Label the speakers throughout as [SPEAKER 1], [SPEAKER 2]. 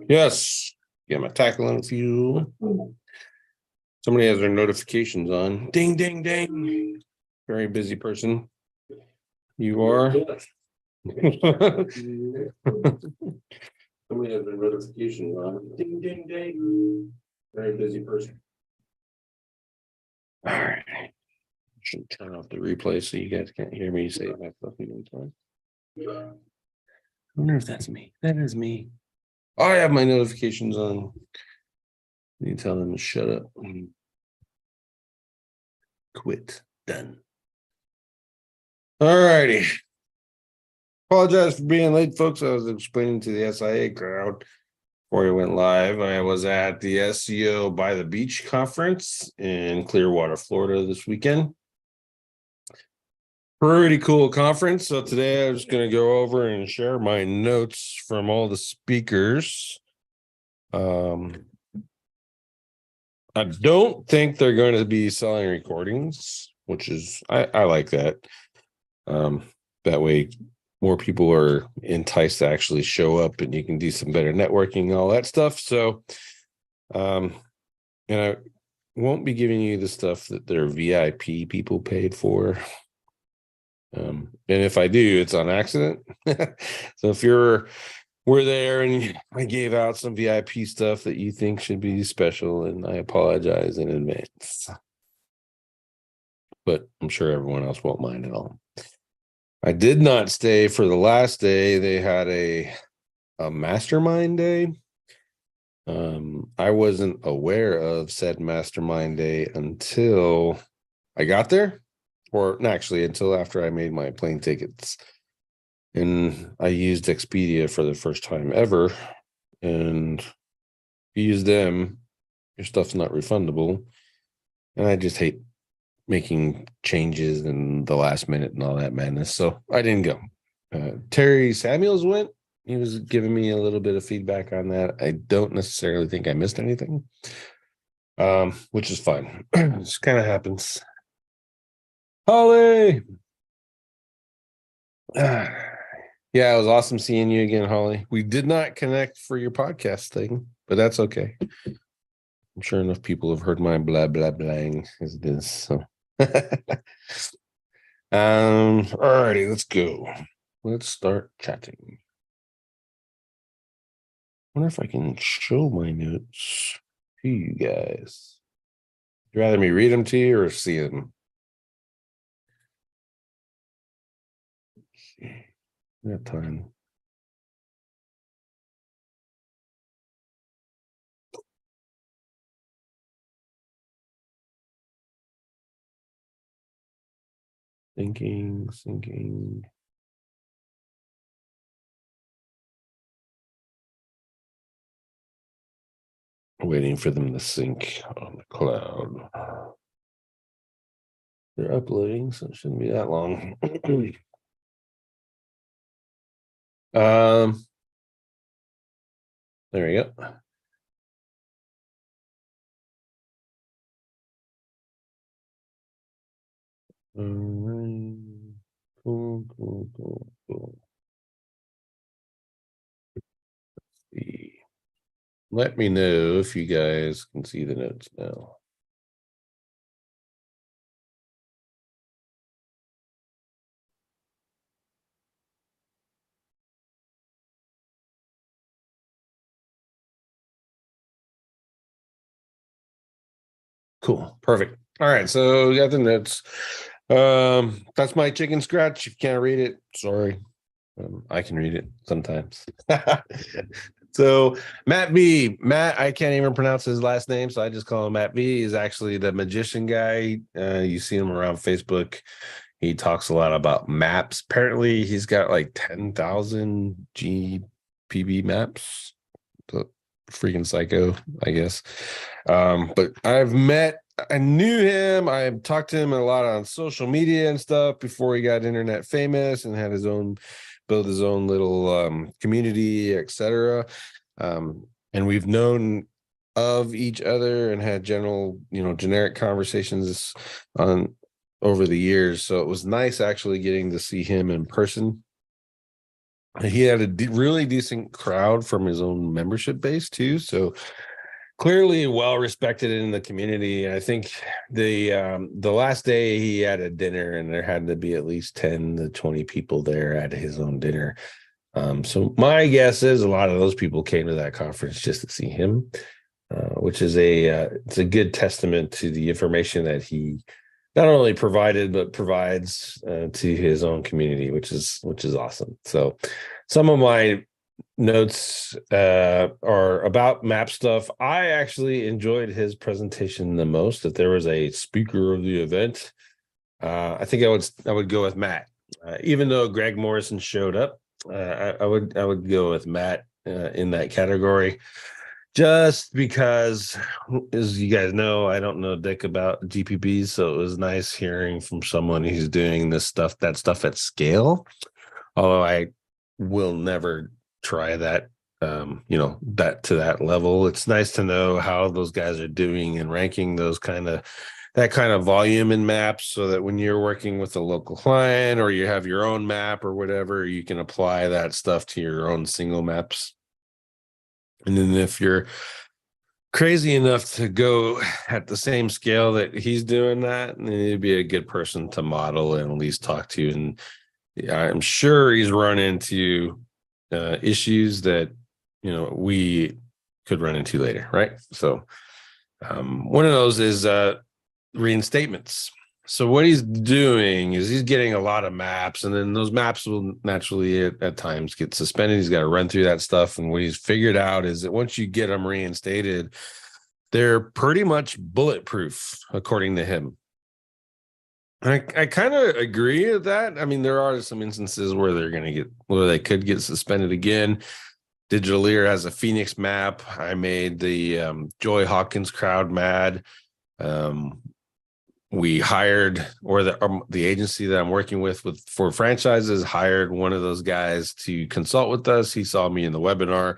[SPEAKER 1] Yes. Yeah, my tackling fuel. Somebody has their notifications on. Ding, ding, ding. Very busy person. You are. Somebody has their notifications on. Ding, ding, ding. Very busy person. All right. Should turn off the replay so you guys can't hear me say my fucking time. I wonder if that's me. That is me. I have my notifications on. You tell them to shut up. Quit. Done. All righty. Apologize for being late, folks. I was explaining to the SIA crowd before we went live. I was at the SEO by the Beach conference in Clearwater, Florida this weekend. Pretty cool conference. So today I was going to go over and share my notes from all the speakers. I don't think they're going to be selling recordings, which is I like that. That way more people are enticed to actually show up and you can do some better networking and all that stuff. So and I won't be giving you the stuff that their VIP people paid for. And if I do, it's on accident. So if we're there and I gave out some VIP stuff that you think should be special, and I apologize in advance. But I'm sure everyone else won't mind at all. I did not stay for the last day. They had a mastermind day. I wasn't aware of said mastermind day until I got there, or actually until after I made my plane tickets. And I used Expedia for the first time ever. And if you use them, your stuff's not refundable. And I just hate making changes in the last minute and all that madness. So I didn't go. Terry Samuels went. He was giving me a little bit of feedback on that. I don't necessarily think I missed anything, which is fine. Just kind of happens. Holly. Yeah, it was awesome seeing you again, Holly. We did not connect for your podcast thing, but that's okay. I'm sure enough people have heard my blah blah blah as it is. So alrighty, let's go. Let's start chatting. I wonder if I can show my notes to you guys. Would you rather me read them to you or see them? We got time. Thinking. Waiting for them to sync on the cloud. They're uploading, so it shouldn't be that long. There we go. All right. Cool. Let's see. let me know if you guys can see the notes now. Cool. Perfect. All right. So we got the notes. That's my chicken scratch. If you can't read it, sorry. I can read it sometimes. So Matt B, Matt, I can't even pronounce his last name, so I just call him Matt B. He's actually the magician guy. You see him around Facebook. He talks a lot about maps. Apparently, he's got like 10,000 GPB maps. So freaking psycho, I guess. But I knew him. I talked to him a lot on social media and stuff before he got internet famous and had build his own little community, etc. And we've known of each other and had generic conversations on over the years. So it was nice actually getting to see him in person. He had a really decent crowd from his own membership base too. So clearly well respected in the community. I think the last day he had a dinner and there had to be at least 10 to 20 people there at his own dinner. So my guess is a lot of those people came to that conference just to see him, which is it's a good testament to the information that he not only provided but provides to his own community, which is awesome. So some of my notes are about map stuff. I actually enjoyed his presentation the most. If there was a speaker of the event, I think I would go with Matt. Even though Greg Morrison showed up, I would go with Matt in that category. Just because, as you guys know, I don't know dick about GPPs, so it was nice hearing from someone who's doing that stuff at scale. Although I will never try that, that to that level. It's nice to know how those guys are doing and ranking that kind of volume in maps, so that when you're working with a local client or you have your own map or whatever, you can apply that stuff to your own single maps. And then if you're crazy enough to go at the same scale that he's doing that, then he'd be a good person to model and at least talk to. And I'm sure he's run into issues that we could run into later, right? So one of those is reinstatements. So what he's doing is he's getting a lot of maps, and then those maps will naturally at times get suspended. He's got to run through that stuff. And what he's figured out is that once you get them reinstated, they're pretty much bulletproof, according to him. I kind of agree with that. I mean, there are some instances where they could get suspended again. Digital Ear has a Phoenix map. I made the Joy Hawkins crowd mad. We hired, or the agency that I'm working with for franchises hired one of those guys to consult with us. He saw me in the webinar,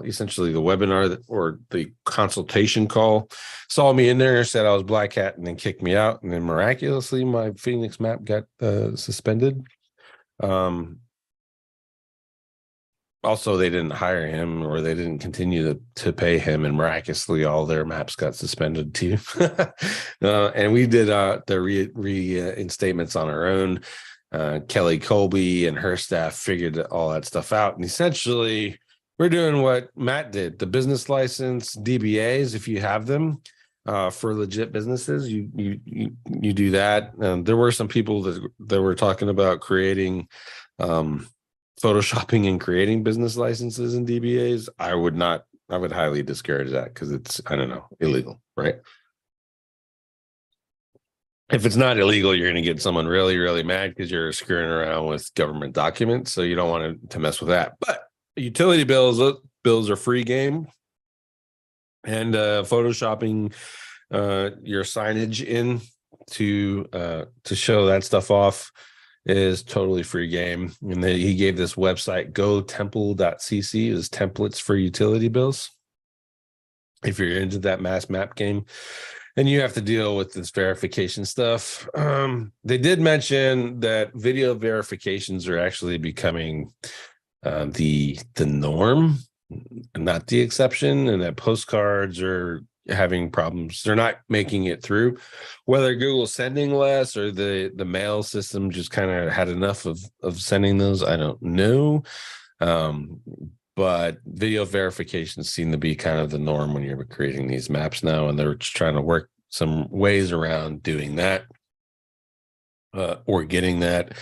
[SPEAKER 1] essentially the webinar or the consultation call, saw me in there, said I was Black Hat, and then kicked me out. And then miraculously, my Phoenix map got suspended. Also, they didn't hire him, or they didn't continue to pay him, and miraculously all their maps got suspended too. And we did the reinstatements on our own. Kelly Colby and her staff figured all that stuff out, and essentially we're doing what Matt did: the business license DBAs, if you have them for legit businesses, you do that. There were some people that were talking about creating photoshopping and creating business licenses and DBAs. I would highly discourage that, because it's, I don't know, illegal, right? If it's not illegal, you're going to get someone really, really mad because you're screwing around with government documents. So you don't want to mess with that. But utility bills are free game. And photoshopping your signage in to show that stuff off is totally free game. And then he gave this website, gotemple.cc, is templates for utility bills. If you're into that mass map game and you have to deal with this verification stuff. They did mention that video verifications are actually becoming the norm not the exception, and that postcards are having problems. They're not making it through. Whether Google's sending less or the mail system just kind of had enough of sending those, I don't know. But video verifications seem to be kind of the norm when you're creating these maps now, and they're just trying to work some ways around doing that or getting that.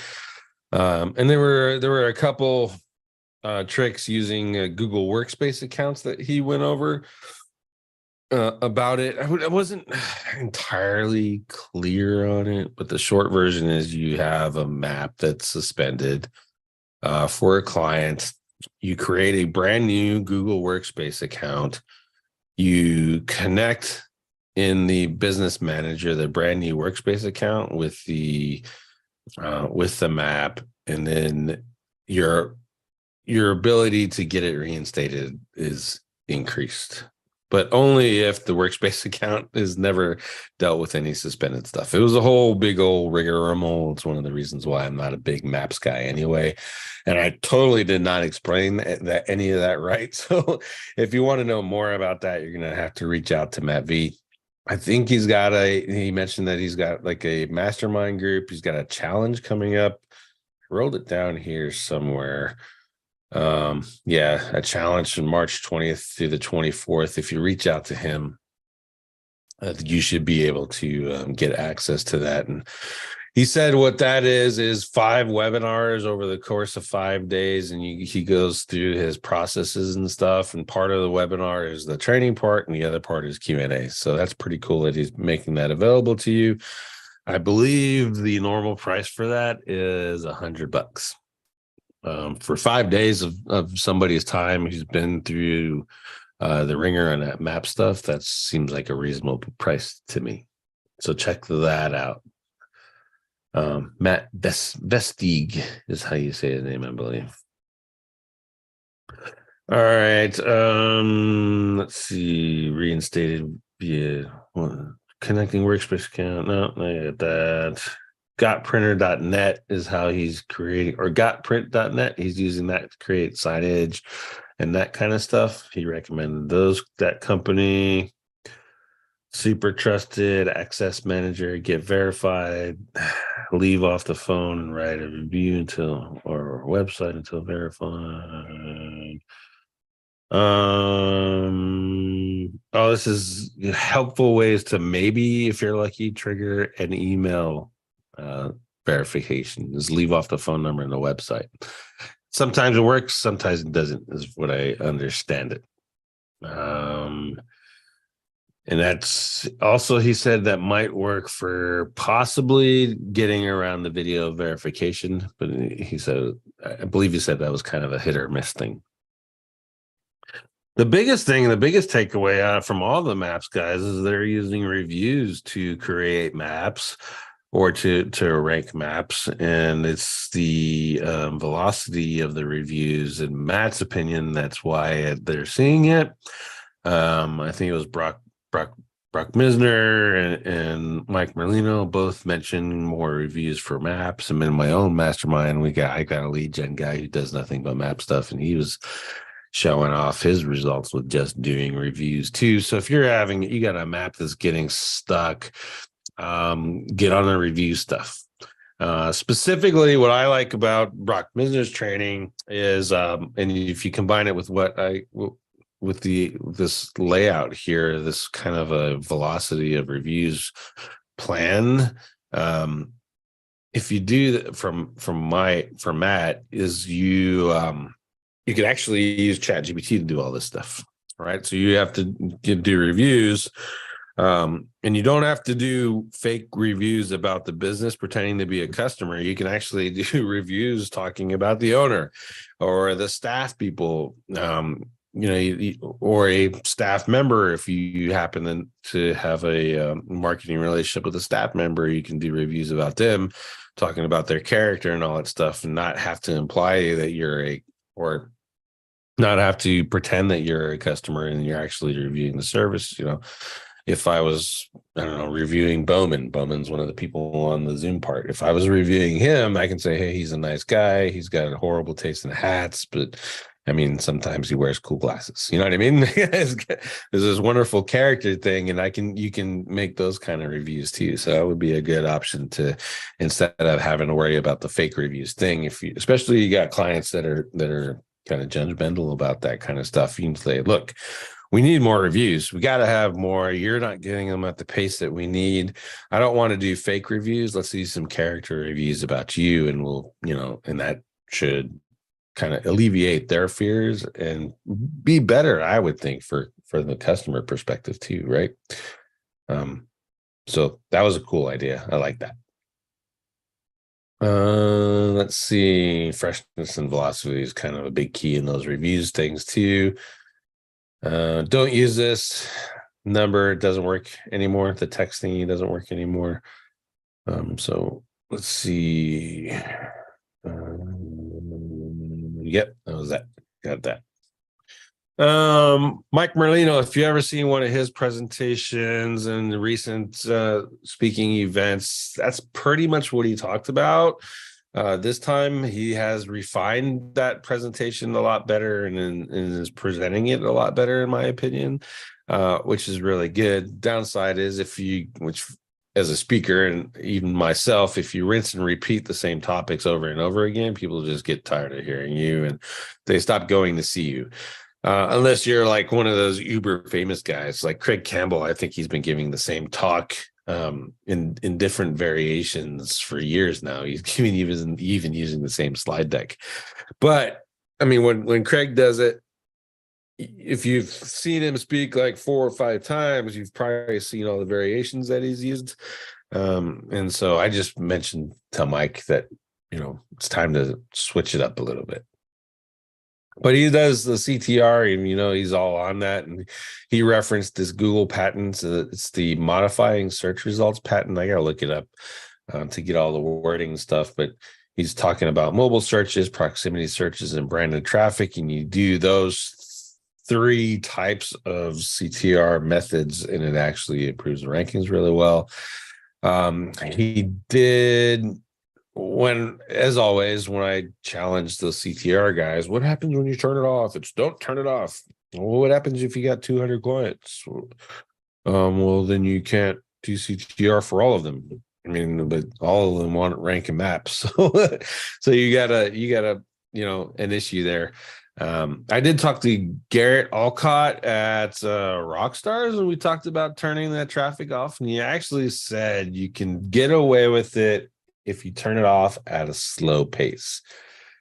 [SPEAKER 1] And there were a couple tricks using Google Workspace accounts that he went over about it. I wasn't entirely clear on it, but the short version is you have a map that's suspended for a client. You create a brand new Google Workspace account. You connect in the business manager the brand new Workspace account with the map, and then your ability to get it reinstated is increased, but only if the Workspace account is never dealt with any suspended stuff. It was a whole big old rigmarole. It's one of the reasons why I'm not a big maps guy anyway. And I totally did not explain that any of that right. So if you want to know more about that, you're going to have to reach out to Matt V. I think he mentioned that he's got like a mastermind group. He's got a challenge coming up. I wrote it down here somewhere. A challenge from March 20th through the 24th. If you reach out to him, you should be able to get access to that. And he said what that is 5 webinars over the course of 5 days, and he goes through his processes and stuff. And part of the webinar is the training part, and the other part is Q&A. So that's pretty cool that he's making that available to you. I believe the normal price for that is $100. For 5 days of somebody's time who's been through the ringer and that map stuff, that seems like a reasonable price to me. So check that out. Matt Vestig is how you say his name, I believe. All right. Let's see. Reinstated via connecting workspace account. No, I got that. Gotprinter.net is how he's creating, or gotprint.net. He's using that to create signage and that kind of stuff. He recommended that company. Super trusted, access manager, get verified, leave off the phone and write a review or website until verified. This is helpful ways to maybe, if you're lucky, trigger an email verification. Is leave off the phone number and the website. Sometimes it works, sometimes it doesn't, is what I understand it. And that's also, he said, that might work for possibly getting around the video verification, but he said, I believe he said that was kind of a hit or miss thing. The biggest takeaway from all the maps guys is they're using reviews to create maps or to rank maps, and it's the velocity of the reviews. In Matt's opinion, that's why they're seeing it. I think it was Brock Misner and Mike Merlino both mentioned more reviews for maps. And in my own mastermind, I got a lead gen guy who does nothing but map stuff, and he was showing off his results with just doing reviews too. So if you got a map that's getting stuck, get on the review stuff. Specifically, what I like about Brock Misner's training is, and if you combine it with this layout here, this kind of a velocity of reviews plan. If you do that from Matt, is you can actually use ChatGPT to do all this stuff, right? So you have to do reviews, and you don't have to do fake reviews about the business pretending to be a customer. You can actually do reviews talking about the owner or the staff people, or a staff member. If you happen to have a marketing relationship with a staff member, you can do reviews about them, talking about their character and all that stuff, and not have to imply that or not have to pretend that you're a customer and you're actually reviewing the service. If I was, reviewing Bowman's one of the people on the Zoom part. If I was reviewing him, I can say, hey, he's a nice guy. He's got a horrible taste in hats, but I mean, sometimes he wears cool glasses. You know what I mean? There's this wonderful character thing, and you can make those kind of reviews too. So that would be a good option to, instead of having to worry about the fake reviews thing. If you, especially you got clients that are kind of judgmental about that kind of stuff, you can say, look, we need more reviews. We got to have more. You're not getting them at the pace that we need. I don't want to do fake reviews. Let's do some character reviews about you, and we'll, and that should kind of alleviate their fears and be better, I would think, for the customer perspective too, right? So that was a cool idea. I like that. Let's see. Freshness and velocity is kind of a big key in those reviews things too. Don't use this number. It doesn't work anymore. The texting doesn't work anymore. So let's see. Yep, that was that. Got that. Mike Merlino, if you ever seen one of his presentations and the recent speaking events, that's pretty much what he talked about. This time he has refined that presentation a lot better and is presenting it a lot better, in my opinion, which is really good. Downside is which as a speaker and even myself, if you rinse and repeat the same topics over and over again, people just get tired of hearing you and they stop going to see you. Unless you're like one of those uber famous guys like Craig Campbell. I think he's been giving the same talk in different variations for years now. He's even using the same slide deck. But I mean, when Craig does it, if you've seen him speak like 4 or 5 times, you've probably seen all the variations that he's used. And so I just mentioned to Mike that, it's time to switch it up a little bit. But he does the CTR, and he's all on that. And he referenced this Google patent. It's the modifying search results patent. I gotta look it up to get all the wording and stuff. But he's talking about mobile searches, proximity searches, and branded traffic. And you do those 3 types of CTR methods, and it actually improves the rankings really well. He did. As always, when I challenge the CTR guys, what happens when you turn it off? It's don't turn it off. Well, what happens if you got 200 clients? Well, then you can't do CTR for all of them. I mean, but all of them want ranking maps. So you gotta, an issue there. I did talk to Garrett Alcott at Rockstars, and we talked about turning that traffic off. And he actually said you can get away with it if you turn it off at a slow pace.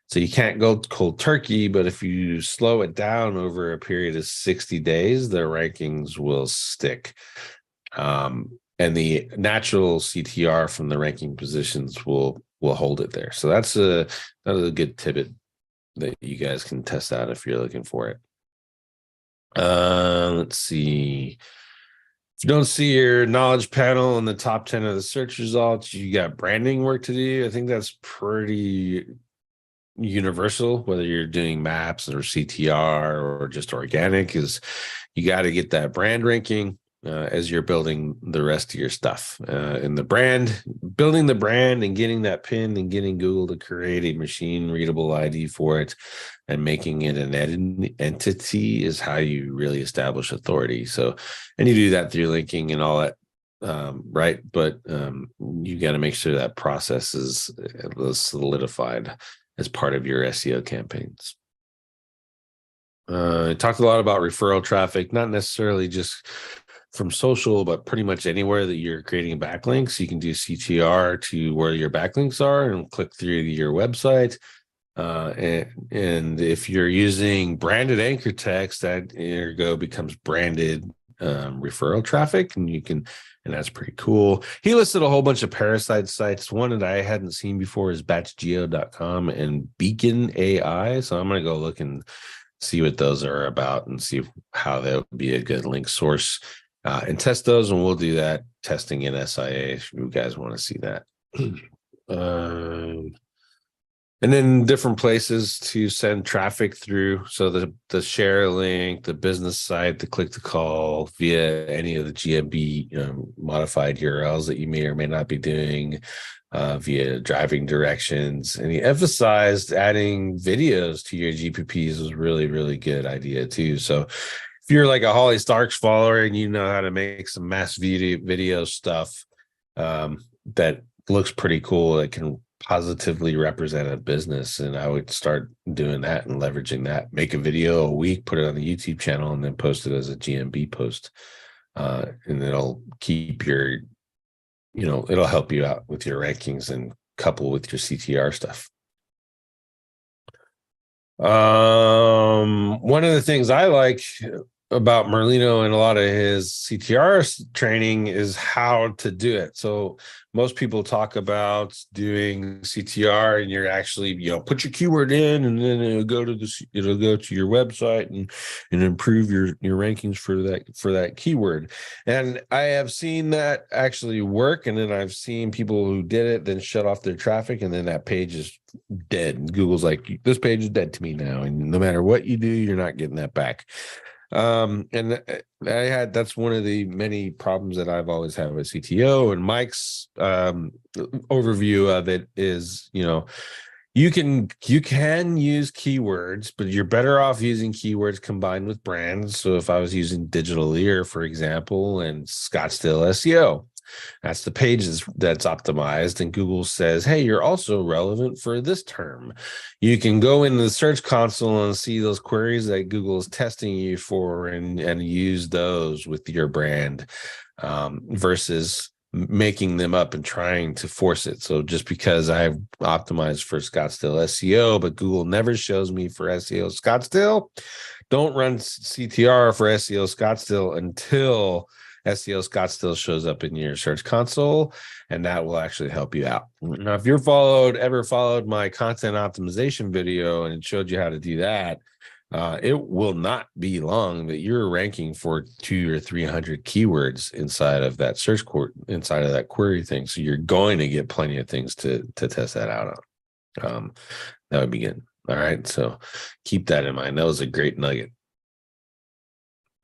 [SPEAKER 1] So you can't go cold turkey, but if you slow it down over a period of 60 days, the rankings will stick. And the natural CTR from the ranking positions will hold it there. So that's a good tidbit that you guys can test out if you're looking for it. Let's see. If you don't see your knowledge panel in the top 10 of the search results, you got branding work to do. I think that's pretty universal, whether you're doing maps or CTR or just organic, is you got to get that brand ranking as you're building the rest of your stuff. And building the brand and getting that pin and getting Google to create a machine readable ID for it and making it an entity is how you really establish authority. So, and you do that through linking and all that, right? But you got to make sure that process is solidified as part of your SEO campaigns. I talked a lot about referral traffic, not necessarily just from social, but pretty much anywhere that you're creating backlinks. You can do CTR to where your backlinks are and click through to your website. And if you're using branded anchor text, that ergo becomes branded referral traffic, and that's pretty cool. He listed a whole bunch of parasite sites. One that I hadn't seen before is batchgeo.com and Beacon AI. So I'm going to go look and see what those are about and see how that would be a good link source and test those. And we'll do that testing in SIA if you guys want to see that. And then different places to send traffic through. So the share link, the business site, the click to call via any of the GMB modified URLs that you may or may not be doing. via driving directions. And he emphasized adding videos to your GPPs was really, really good idea too. So if you're like a Holly Starks follower and you know how to make some mass video stuff that looks pretty cool, that can positively represent a business, and I would start doing that and leveraging that. Make a video a week, put it on the YouTube channel, and then post it as a GMB post. And it'll keep your, it'll help you out with your rankings and couple with your CTR stuff. One of the things I like about Merlino and a lot of his CTR training is how to do it. So most people talk about doing CTR and you're actually, put your keyword in and then it'll go to your website and improve your rankings for that keyword. And I have seen that actually work. And then I've seen people who did it, then shut off their traffic. And then that page is dead. And Google's like, this page is dead to me now. And no matter what you do, you're not getting that back. And that's one of the many problems that I've always had with CTO. And Mike's overview of it is, you can use keywords, but you're better off using keywords combined with brands. So if I was using Digital Lear, for example, and Scottsdale SEO, that's the pages that's optimized, and Google says, hey, you're also relevant for this term. You can go into the search console and see those queries that Google is testing you for and use those with your brand versus making them up and trying to force it. So just because I've optimized for Scottsdale SEO, but Google never shows me for SEO Scottsdale, don't run CTR for SEO Scottsdale until SEO Scottsdale shows up in your search console, and that will actually help you out. Now, if you're ever followed my content optimization video and it showed you how to do that, it will not be long that you're ranking for 200 or 300 keywords inside of that inside of that query thing. So you're going to get plenty of things to test that out on. That would be good. All right. So keep that in mind. That was a great nugget.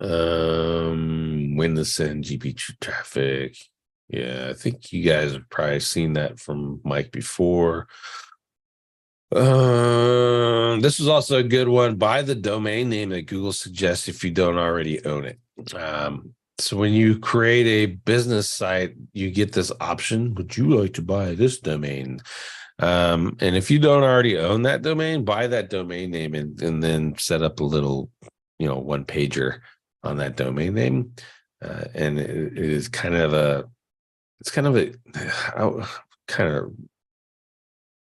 [SPEAKER 1] When to send GP traffic. Yeah, I think you guys have probably seen that from Mike before. This is also a good one. Buy the domain name that Google suggests if you don't already own it. So when you create a business site, you get this option. Would you like to buy this domain? And if you don't already own that domain, buy that domain name and then set up a little, one pager on that domain name. And it is kind of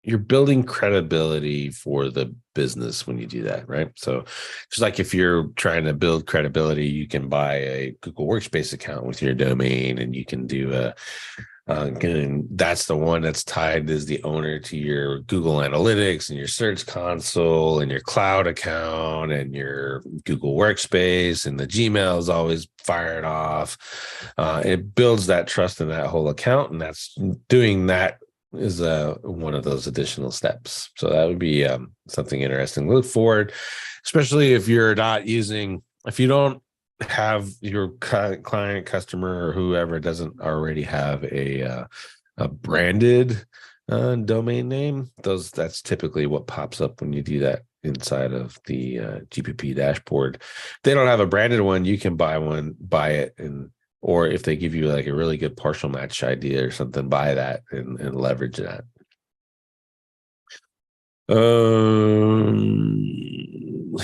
[SPEAKER 1] you're building credibility for the business when you do that, right? So just like if you're trying to build credibility, you can buy a Google Workspace account with your domain, and you can do and that's the one that's tied as the owner to your Google Analytics and your Search Console and your cloud account and your Google Workspace, and the Gmail is always fired off. It builds that trust in that whole account, and that's doing that is one of those additional steps. So that would be something interesting. Look forward, especially if you don't have your client, customer, or whoever doesn't already have a branded domain name. That's typically what pops up when you do that inside of the GPP dashboard. If they don't have a branded one, you can buy it, or if they give you like a really good partial match idea or something, buy that and leverage that.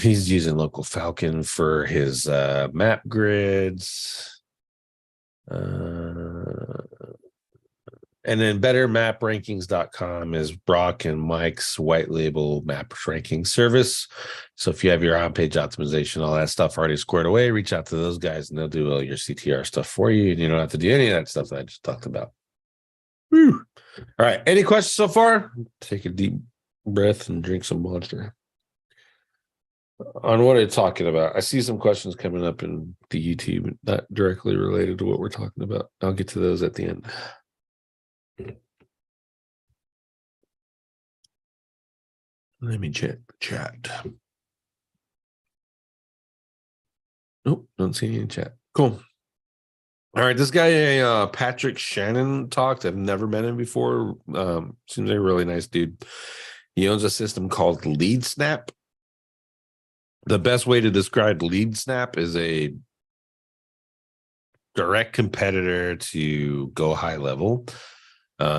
[SPEAKER 1] He's using Local Falcon for his map grids. And then bettermaprankings.com is Brock and Mike's white label map ranking service. So if you have your on-page optimization, all that stuff already squared away, reach out to those guys and they'll do all your CTR stuff for you. And you don't have to do any of that stuff that I just talked about. Whew. All right. Any questions so far? Take a deep breath and drink some water. On what I'm talking about, I see some questions coming up in the YouTube, not directly related to what we're talking about. I'll get to those at the end. Let me check the chat. Nope, don't see any in chat. Cool. All right, this guy Patrick Shannon talked. I've never met him before. Seems like a really nice dude. He owns a system called Lead Snap. The best way to describe Lead Snap is a direct competitor to Go High Level.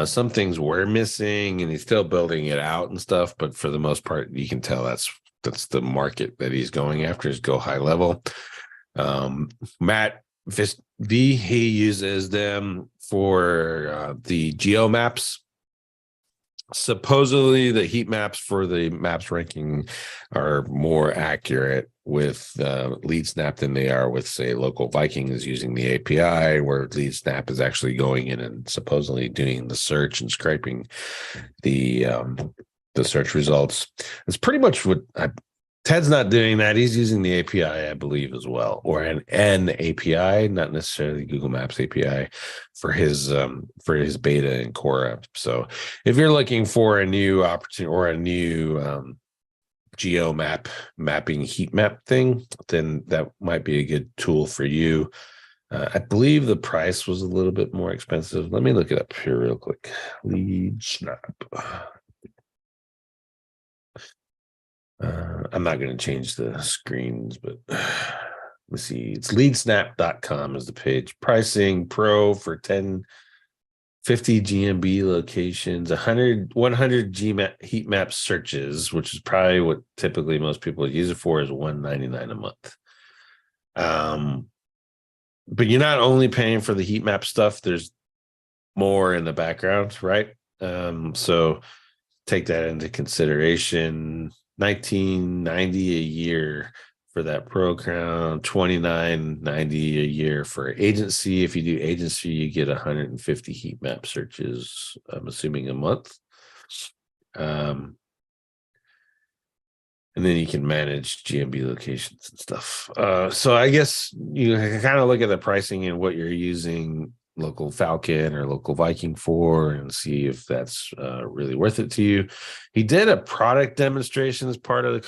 [SPEAKER 1] Some things were missing, and he's still building it out and stuff. But for the most part, you can tell that's the market that he's going after is Go High Level. Matt V, he uses them for the geo maps. Supposedly, the heat maps for the maps ranking are more accurate with Lead Snap than they are with, say, Local Vikings using the API, where Lead Snap is actually going in and supposedly doing the search and scraping the search results. It's pretty much what Ted's not doing that. He's using the API, I believe, as well, or an API, not necessarily Google Maps API for his beta and core app. So if you're looking for a new opportunity or a new geo mapping heat map thing, then that might be a good tool for you. I believe the price was a little bit more expensive. Let me look it up here real quick. Lead Snap. I'm not going to change the screens, but let's see. It's leadsnap.com is the page. Pricing pro for 50 GMB locations, 100 heat map searches, which is probably what typically most people use it for, is $199 a month. But you're not only paying for the heat map stuff. There's more in the background, right? So take that into consideration. $19.90 a year for that program, $29.90 a year for agency. If you do agency, you get 150 heat map searches, I'm assuming, a month. And then you can manage GMB locations and stuff. So I guess you kind of look at the pricing and what you're using Local Falcon or Local Viking for and see if that's really worth it to you. He did a product demonstration as part of the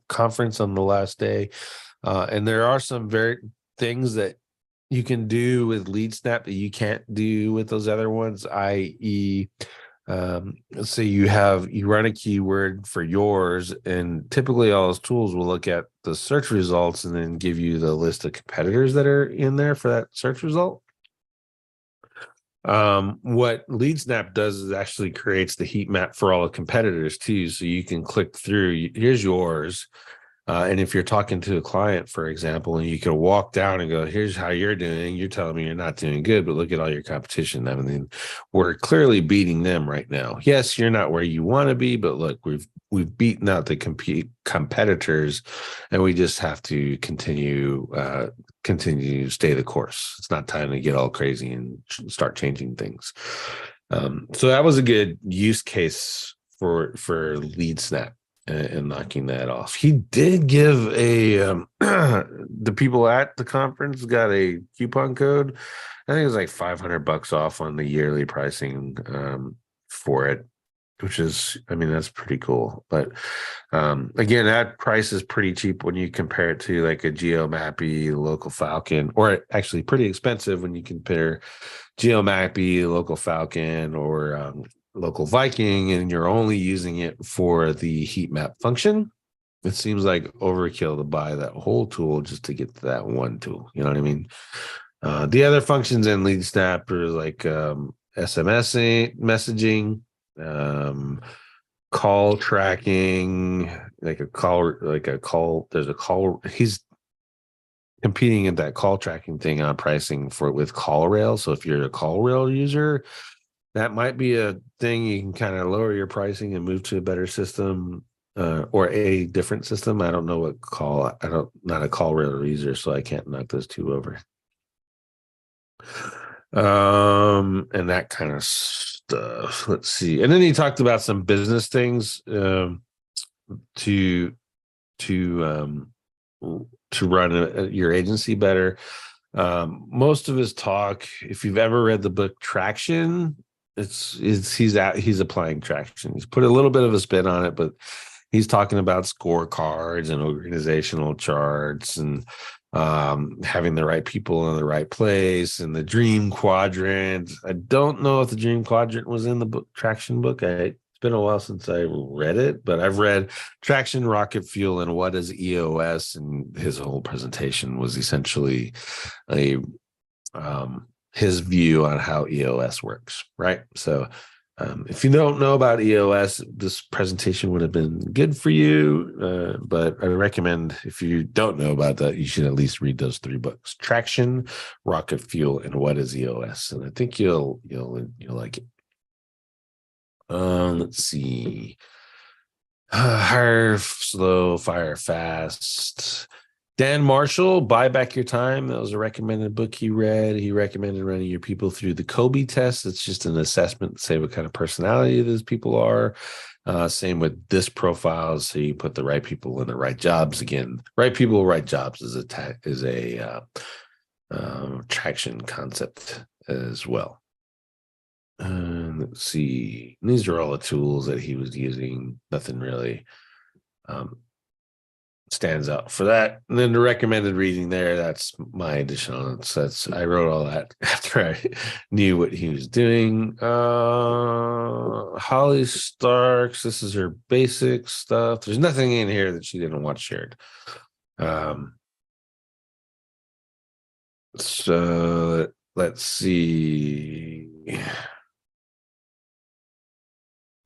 [SPEAKER 1] conference on the last day. And there are some very things that you can do with Lead Snap that you can't do with those other ones, i.e., let's say you run a keyword for yours, and typically all those tools will look at the search results and then give you the list of competitors that are in there for that search result. What LeadSnap does is actually creates the heat map for all the competitors too. So you can click through, here's yours. And if you're talking to a client, for example, and you can walk down and go, here's how you're doing. You're telling me you're not doing good, but look at all your competition. I mean, we're clearly beating them right now. Yes, you're not where you want to be, but look, we've beaten out the competitors, and we just have to continue to stay the course. It's not time to get all crazy and start changing things. So that was a good use case for LeadSnap. And knocking that off. He did give the people at the conference got a coupon code. I think it was like $500 off on the yearly pricing for it, which is, I mean, that's pretty cool. But again, that price is pretty cheap when you compare it to like a GeoMappy, Local Falcon, or actually pretty expensive when you compare GeoMappy, Local Falcon, or Local Viking, and you're only using it for the heat map function. It seems like overkill to buy that whole tool just to get to that one tool. You know what I mean? The other functions in LeadSnap are like SMS messaging, call tracking, there's a call. He's competing in that call tracking thing on pricing with CallRail. So if you're a CallRail user, that might be a thing you can kind of lower your pricing and move to a better system or a different system. I don't know not a CallRail user, so I can't knock those two over. And that kind of stuff. Let's see. And then he talked about some business things to run your agency better. Most of his talk, if you've ever read the book Traction, he's applying Traction. He's put a little bit of a spin on it, but he's talking about scorecards and organizational charts and having the right people in the right place, and the dream quadrant. I don't know if the dream quadrant was in the book Traction book. It's been a while since I read it, but I've read Traction, Rocket Fuel, and What is EOS, and his whole presentation was essentially a his view on how EOS works, right? So if you don't know about EOS, this presentation would have been good for you. But I recommend, if you don't know about that, you should at least read those 3 books: Traction, Rocket Fuel, and What is EOS. And I think you'll like it. Let's see. Hire slow, fire fast. Dan Marshall, Buy Back Your Time. That was a recommended book he read. He recommended running your people through the Kobe test. It's just an assessment to say what kind of personality those people are. Same with this profile. So you put the right people in the right jobs. Again, right people, right jobs is a traction concept as well. Let's see. These are all the tools that he was using. Nothing really stands out for that. And then the recommended reading there, that's my addition on it. So I wrote all that after I knew what he was doing. Holly Starks, this is her basic stuff. There's nothing in here that she didn't want shared. So let's see.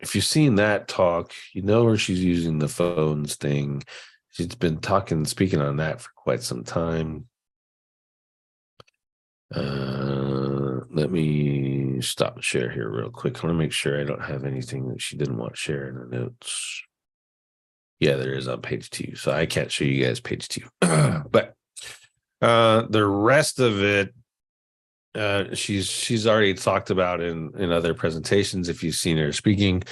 [SPEAKER 1] If you've seen that talk, you know where she's using the phones thing. She's been speaking on that for quite some time. Let me stop and share here real quick. I want to make sure I don't have anything that she didn't want to share in the notes. Yeah, there is on page 2. So I can't show you guys page 2. But the rest of it, she's already talked about in other presentations if you've seen her speaking.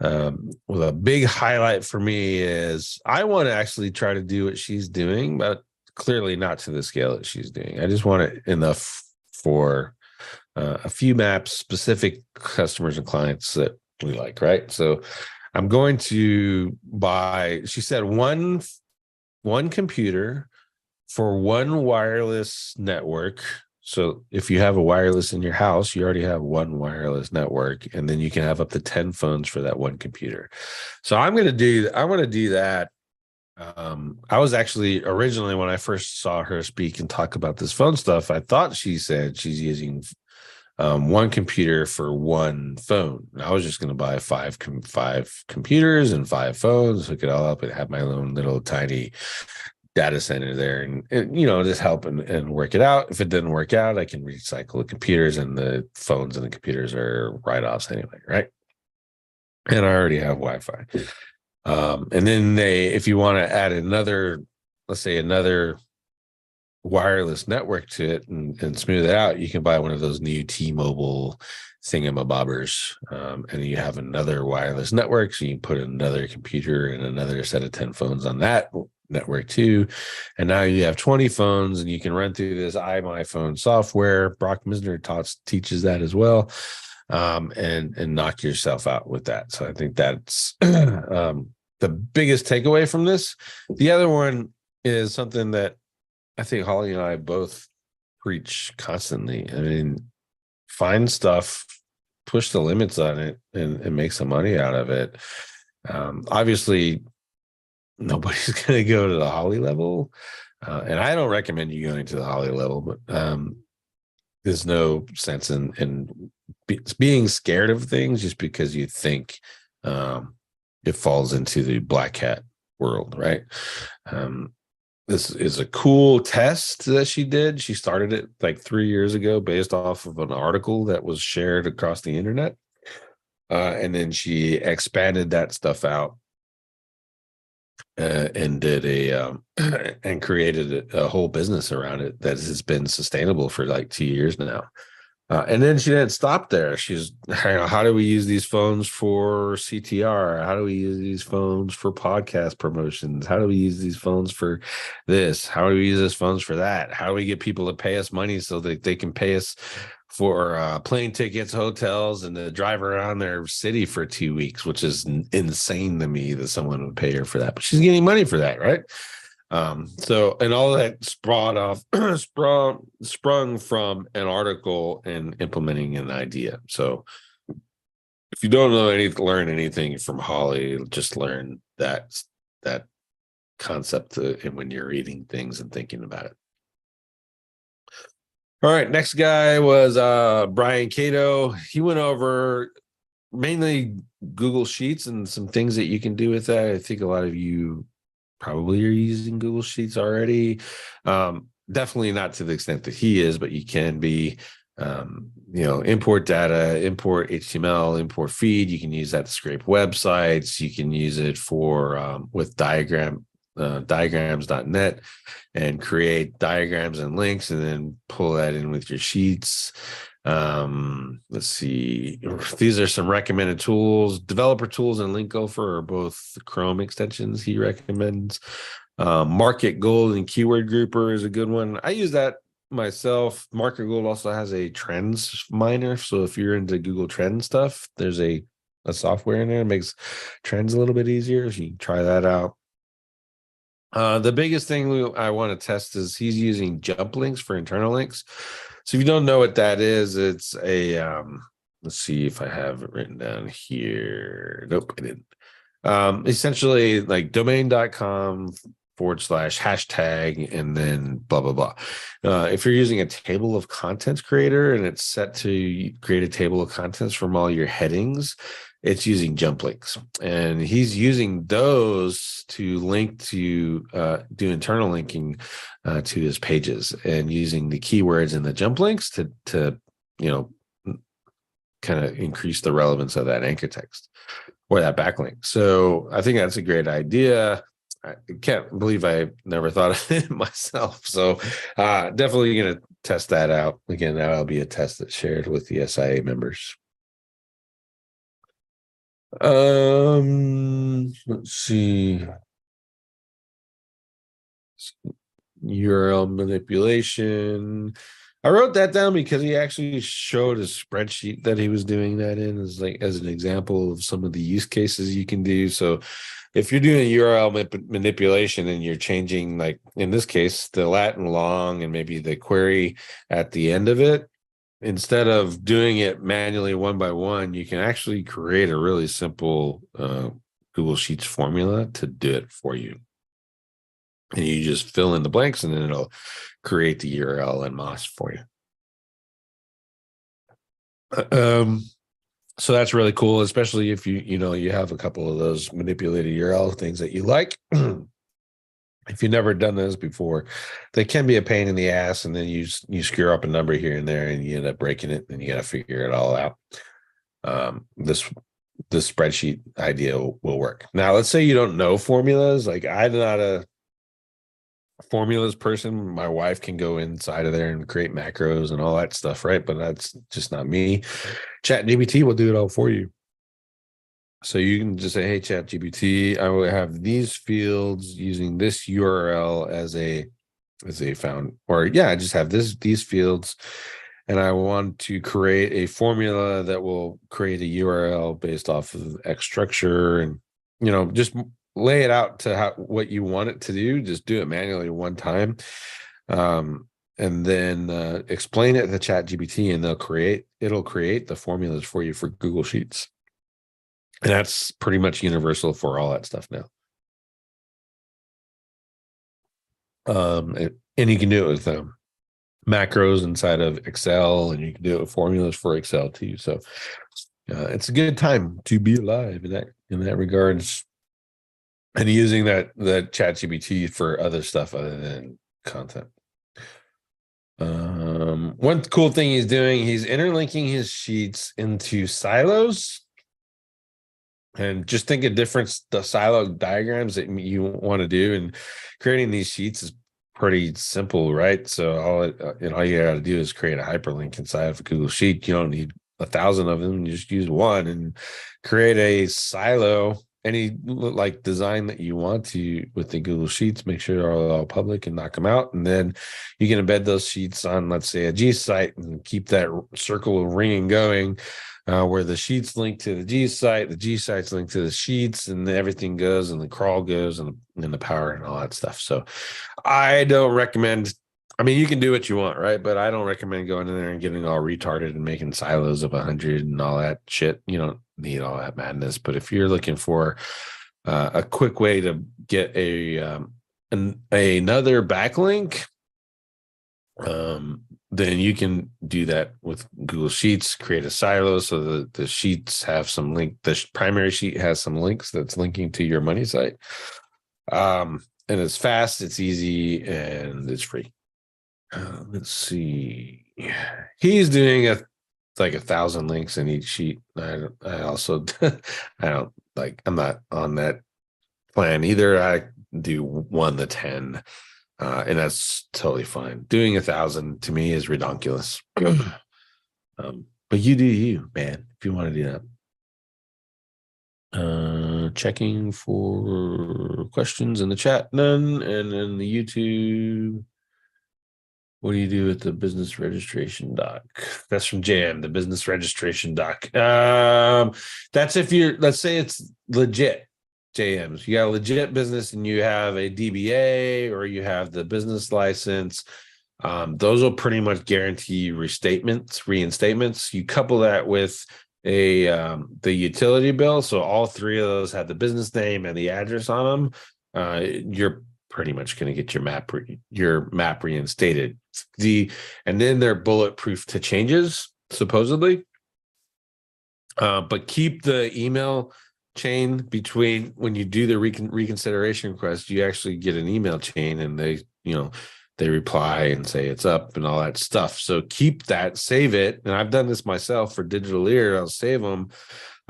[SPEAKER 1] Well, a big highlight for me is I want to actually try to do what she's doing, but clearly not to the scale that she's doing. I just want it enough for a few maps, specific customers and clients that we like, right? So I'm going to buy, she said, one computer for one wireless network. So if you have a wireless in your house, you already have one wireless network, and then you can have up to 10 phones for that one computer. So I want to do that. I was actually originally, when I first saw her speak and talk about this phone stuff, I thought she said she's using one computer for one phone. And I was just going to buy five computers and 5 phones, hook it all up, and have my own little tiny data center there, and just help and work it out. If it didn't work out, I can recycle the computers, and the phones and the computers are write-offs anyway, right? And I already have Wi-Fi. And then if you want to add another, let's say another wireless network to it and smooth it out, you can buy one of those new T-Mobile thingamabobbers, and you have another wireless network, so you can put another computer and another set of 10 phones on that network too, and now you have 20 phones, and you can run through this iMyPhone software. Brock Misner teaches that as well, and knock yourself out with that. So I think that's the biggest takeaway from this. The other one is something that I think Holly and I both preach constantly. I mean, find stuff, push the limits on it, and make some money out of it. Obviously, nobody's going to go to the Holly level, and I don't recommend you going to the Holly level, but there's no sense in being scared of things just because you think it falls into the black hat world, right? This is a cool test that she did. She started it like 3 years ago based off of an article that was shared across the internet. And then she expanded that stuff out and did and created a whole business around it that has been sustainable for like 2 years now. And then she didn't stop there. She's, how do we use these phones for CTR? How do we use these phones for podcast promotions? How do we use these phones for this? How do we use these phones for that? How do we get people to pay us money so that they can pay us for plane tickets, hotels, and to drive around their city for 2 weeks, which is insane to me that someone would pay her for that. But she's getting money for that, right? So, and all that sprung from an article and implementing an idea. So if you don't learn anything from Holly, just learn that concept and when you're reading things and thinking about it. All right, next guy was Brian Cato. He went over mainly Google Sheets and some things that you can do with that. I think a lot of you probably are using Google Sheets already. Definitely not to the extent that he is, but you can be. Import data, import HTML, import feed. You can use that to scrape websites. You can use it for with diagrams.net and create diagrams and links, and then pull that in with your sheets. Let's see. These are some recommended tools. Developer Tools and Link Gopher are both Chrome extensions he recommends. Market Gold and Keyword Grouper is a good one. I use that myself. Market Gold also has a trends miner. So if you're into Google Trends stuff, there's a software in there that makes trends a little bit easier. So you can try that out. The biggest thing I want to test is he's using jump links for internal links. So if you don't know what that is, it's a let's see if I have it written down here. Nope, I didn't. Essentially like domain.com / hashtag and then blah blah blah. If you're using a table of contents creator and it's set to create a table of contents from all your headings, it's using jump links, and he's using those to link to do internal linking to his pages, and using the keywords and the jump links to kind of increase the relevance of that anchor text or that backlink. So I think that's a great idea. I can't believe I never thought of it myself. So definitely going to test that out. Again, that'll be a test that's shared with the SIA members. Let's see. URL manipulation. I wrote that down because he actually showed a spreadsheet that he was doing that in as an example of some of the use cases you can do. So if you're doing URL manipulation and you're changing, like in this case, the Latin long and maybe the query at the end of it, instead of doing it manually one by one, you can actually create a really simple Google Sheets formula to do it for you. And you just fill in the blanks and then it'll create the URL and MOS for you. So that's really cool, especially if you have a couple of those manipulated URL things that you like. If you've never done those before, they can be a pain in the ass, and then you screw up a number here and there and you end up breaking it, and you got to figure it all out. This spreadsheet idea will work. Now, let's say you don't know formulas. Like, I'm not a formulas person. My wife can go inside of there and create macros and all that stuff, right? But that's just not me. ChatGPT will do it all for you. So you can just say, hey, ChatGPT, I will have these fields using this URL as a found, or I just have these fields, and I want to create a formula that will create a URL based off of X structure, and just lay it out to what you want it to do. Just do it manually one time, and then explain it to ChatGPT, and it'll create the formulas for you for Google Sheets. And that's pretty much universal for all that stuff now. And you can do it with macros inside of Excel, and you can do it with formulas for Excel too. So it's a good time to be alive in that regards. And using that ChatGPT for other stuff other than content. One cool thing he's doing, he's interlinking his sheets into silos. And just think of the silo diagrams that you want to do, and creating these sheets is pretty simple, right? So all you got to do is create a hyperlink inside of a Google Sheet. You don't need 1,000 of them. You just use one and create a silo, any like design that you want to with the Google Sheets. Make sure they're all public and knock them out. And then you can embed those sheets on, let's say, a G site, and keep that circle of ringing going. where the sheets link to the G site, the G site's linked to the sheets, and everything goes, and the crawl goes, and the power and all that stuff. So I don't recommend. I mean, you can do what you want, right? But I don't recommend going in there and getting all retarded and making silos of 100 and all that shit. You don't need all that madness. But if you're looking for a quick way to get another backlink, then you can do that with Google Sheets. Create a silo so that the sheets have some link. The primary sheet has some links that's linking to your money site. And it's fast, it's easy, and it's free. Let's see. He's doing like 1,000 links in each sheet. I also I'm not on that plan either. I do 1 to 10. And that's totally fine. Doing 1,000 to me is ridiculous. But you do you, man, if you want to do that. Checking for questions in the chat, none. And in the YouTube, what do you do with the business registration doc? That's from JM, the business registration doc. That's if let's say it's legit. JMs, you got a legit business and you have a DBA or you have the business license. Those will pretty much guarantee reinstatements. You couple that with the utility bill, so all 3 of those have the business name and the address on them. You're pretty much going to get your map reinstated. And then they're bulletproof to changes, supposedly. But keep the email chain between when you do the reconsideration request. You actually get an email chain, and they reply and say it's up and all that stuff. So keep that, save it. And I've done this myself for Digital Ear. I'll save them.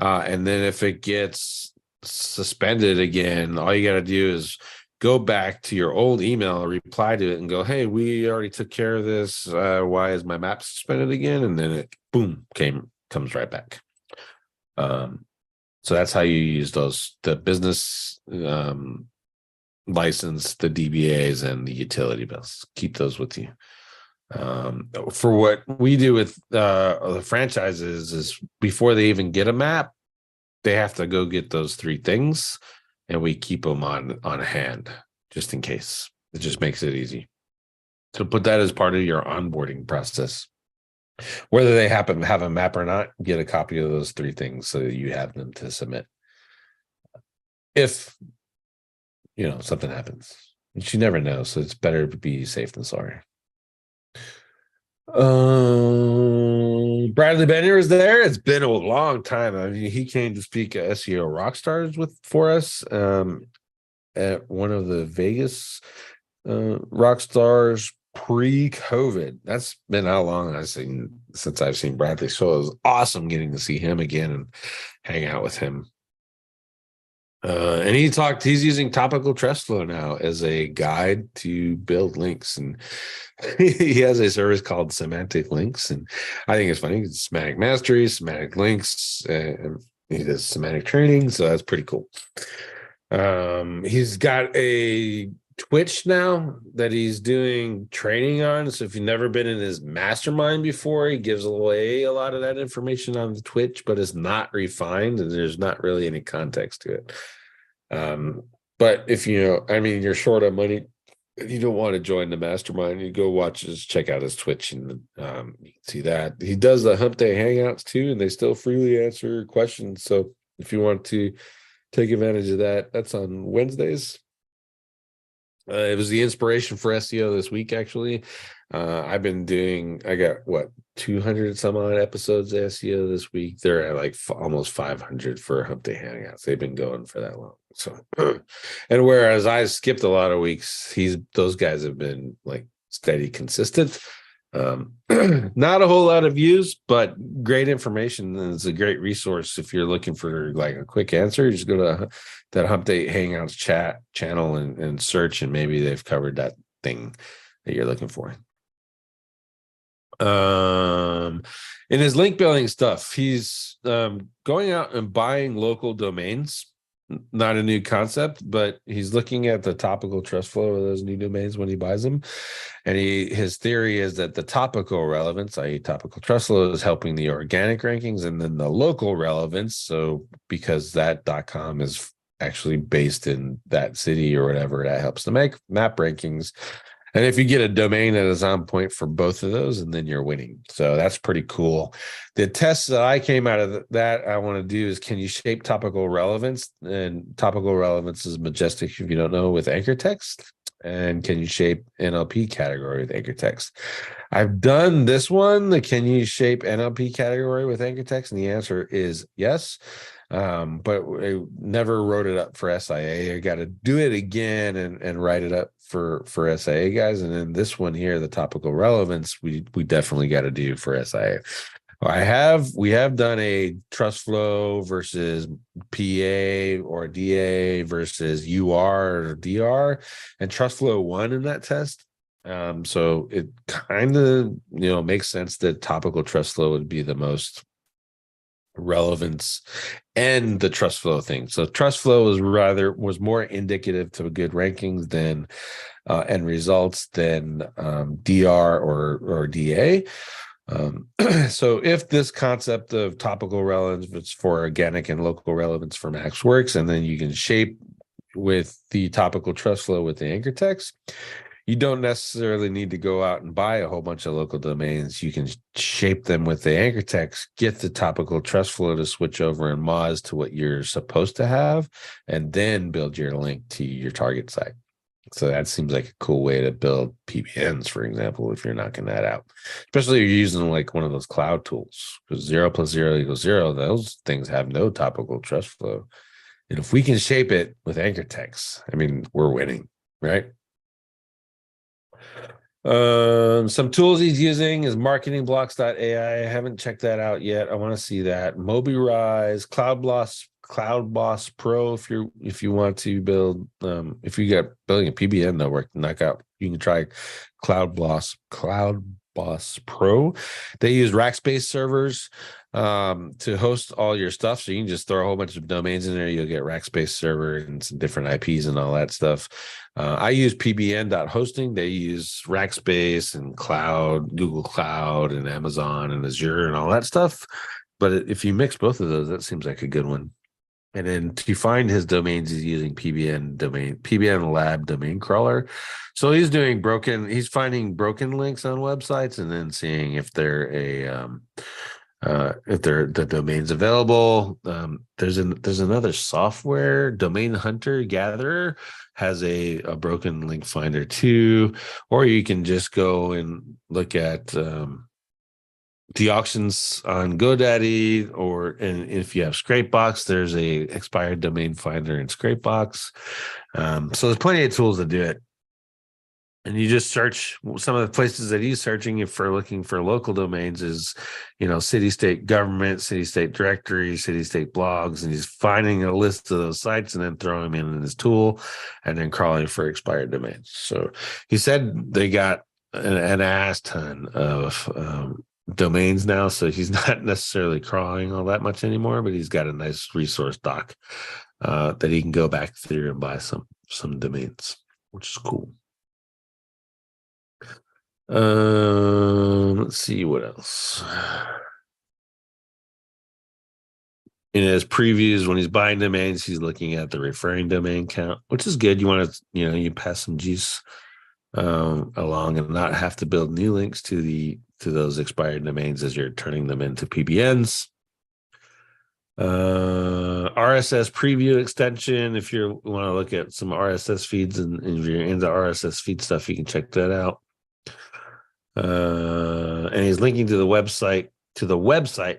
[SPEAKER 1] And then if it gets suspended again, all you got to do is go back to your old email, reply to it and go, hey, we already took care of this. Why is my map suspended again? And then it, boom, comes right back. So that's how you use the business license, the DBAs, and the utility bills. Keep those with you. For what we do with the franchises is before they even get a map, they have to go get those 3 things, and we keep them on hand just in case. It just makes it easy. So put that as part of your onboarding process. Whether they happen to have a map or not, get a copy of those 3 things so that you have them to submit. If something happens, but you never know, so it's better to be safe than sorry. Bradley Benner is there. It's been a long time. I mean, he came to speak at SEO Rockstars for us at one of the Vegas Rockstars pre-COVID. That's been how long since I've seen Bradley. So it was awesome getting to see him again and hang out with him. And he's using Topical Trustflow now as a guide to build links. And he has a service called Semantic Links. And I think it's funny. It's semantic mastery, semantic links, and he does semantic training. So that's pretty cool. He's got a Twitch now that he's doing training on. So if you've never been in his mastermind before, he gives away a lot of that information on the Twitch, but it's not refined and there's not really any context to it. But if you're short on money, you don't want to join the mastermind, you go check out his Twitch, and you can see that he does the Hump Day Hangouts too, and they still freely answer questions. So if you want to take advantage of that, that's on Wednesdays. It was the inspiration for SEO this week, actually. I got 200 some odd episodes of SEO this week. They're at like almost 500 for Hump Day Hangouts. They've been going for that long. So, and whereas I skipped a lot of weeks, those guys have been like steady, consistent. Not a whole lot of views, but great information. And it's a great resource if you're looking for like a quick answer. You just go to that Hump Day Hangouts chat channel and search, and maybe they've covered that thing that you're looking for. In his link building stuff, he's going out and buying local domains not a new concept, but he's looking at the topical trust flow of those new domains when he buys them. And his theory is that the topical relevance, i.e. topical trust flow, is helping the organic rankings, and then the local relevance. So because that .com is actually based in that city or whatever, that helps to make map rankings. And if you get a domain that is on point for both of those, and then you're winning. So that's pretty cool. The test that I came out of that I want to do is, can you shape topical relevance? And topical relevance is majestic, if you don't know, with anchor text. And can you shape NLP category with anchor text? I've done this one, the can you shape NLP category with anchor text? And the answer is yes. But I never wrote it up for SIA. I got to do it again and write it up for SIA guys. And then this one here, the topical relevance, we definitely got to do for SIA. We have done a trust flow versus PA or DA versus UR or DR, and trust flow won in that test. So it kind of makes sense that topical trust flow would be the most relevance and the trust flow thing. So trust flow was more indicative to good rankings than end results than DR or DA. So if this concept of topical relevance for organic and local relevance for Max works, and then you can shape with the topical trust flow with the anchor text, you don't necessarily need to go out and buy a whole bunch of local domains. You can shape them with the anchor text, get the topical trust flow to switch over in Moz to what you're supposed to have, and then build your link to your target site. So that seems like a cool way to build PBNs, for example, if you're knocking that out, especially if you're using like one of those cloud tools, because 0 + 0 = 0. Those things have no topical trust flow. And if we can shape it with anchor text, I mean, we're winning, right? Some tools he's using is marketingblocks.ai. I haven't checked that out yet. I want to see that. Mobirise, Cloud Boss Pro. If you want to build, if you get building a PBN network, knockout, you can try Cloud Boss Pro. They use Rackspace servers to host all your stuff. So you can just throw a whole bunch of domains in there. You'll get Rackspace server and some different IPs and all that stuff. I use pbn.hosting. They use Rackspace and Cloud, Google Cloud and Amazon and Azure and all that stuff. But if you mix both of those, that seems like a good one. And then to find his domains, he's using PBN Lab domain crawler. So he's finding broken links on websites and then seeing if they're the domain's available. There's another software, Domain Hunter Gatherer, has a broken link finder too. Or you can just go and look at the auctions on GoDaddy, and if you have Scrapebox, there's a expired domain finder in Scrapebox. So there's plenty of tools to do it. And you just search some of the places that he's searching for, looking for local domains is, city, state government, city, state directory, city, state blogs, and he's finding a list of those sites and then throwing them in his tool and then crawling for expired domains. So he said they got an ass ton of domains now, so he's not necessarily crawling all that much anymore, but he's got a nice resource doc that he can go back through and buy some domains, which is cool. Let's see what else. In his previews, when he's buying domains, he's looking at the referring domain count, which is good. You want to, you pass some juice along and not have to build new links to those expired domains as you're turning them into PBNs. RSS preview extension. If you want to look at some RSS feeds and if you're into RSS feed stuff, you can check that out. And he's linking to the website,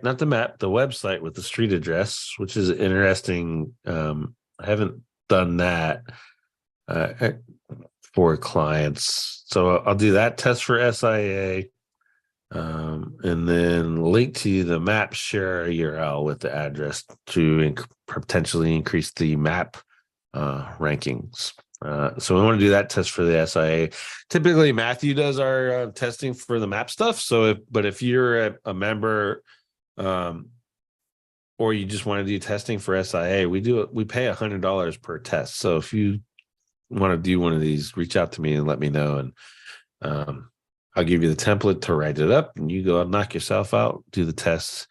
[SPEAKER 1] not the map, the website with the street address, which is interesting. I haven't done that for clients. So I'll do that test for SIA. And then link to the map share URL with the address to potentially increase the map rankings. So we want to do that test for the SIA. Typically, Matthew does our testing for the map stuff. But if you're a member, or you just want to do testing for SIA, we pay $100 per test. So if you want to do one of these, reach out to me and let me know, and I'll give you the template to write it up, and you go and knock yourself out, do the tests.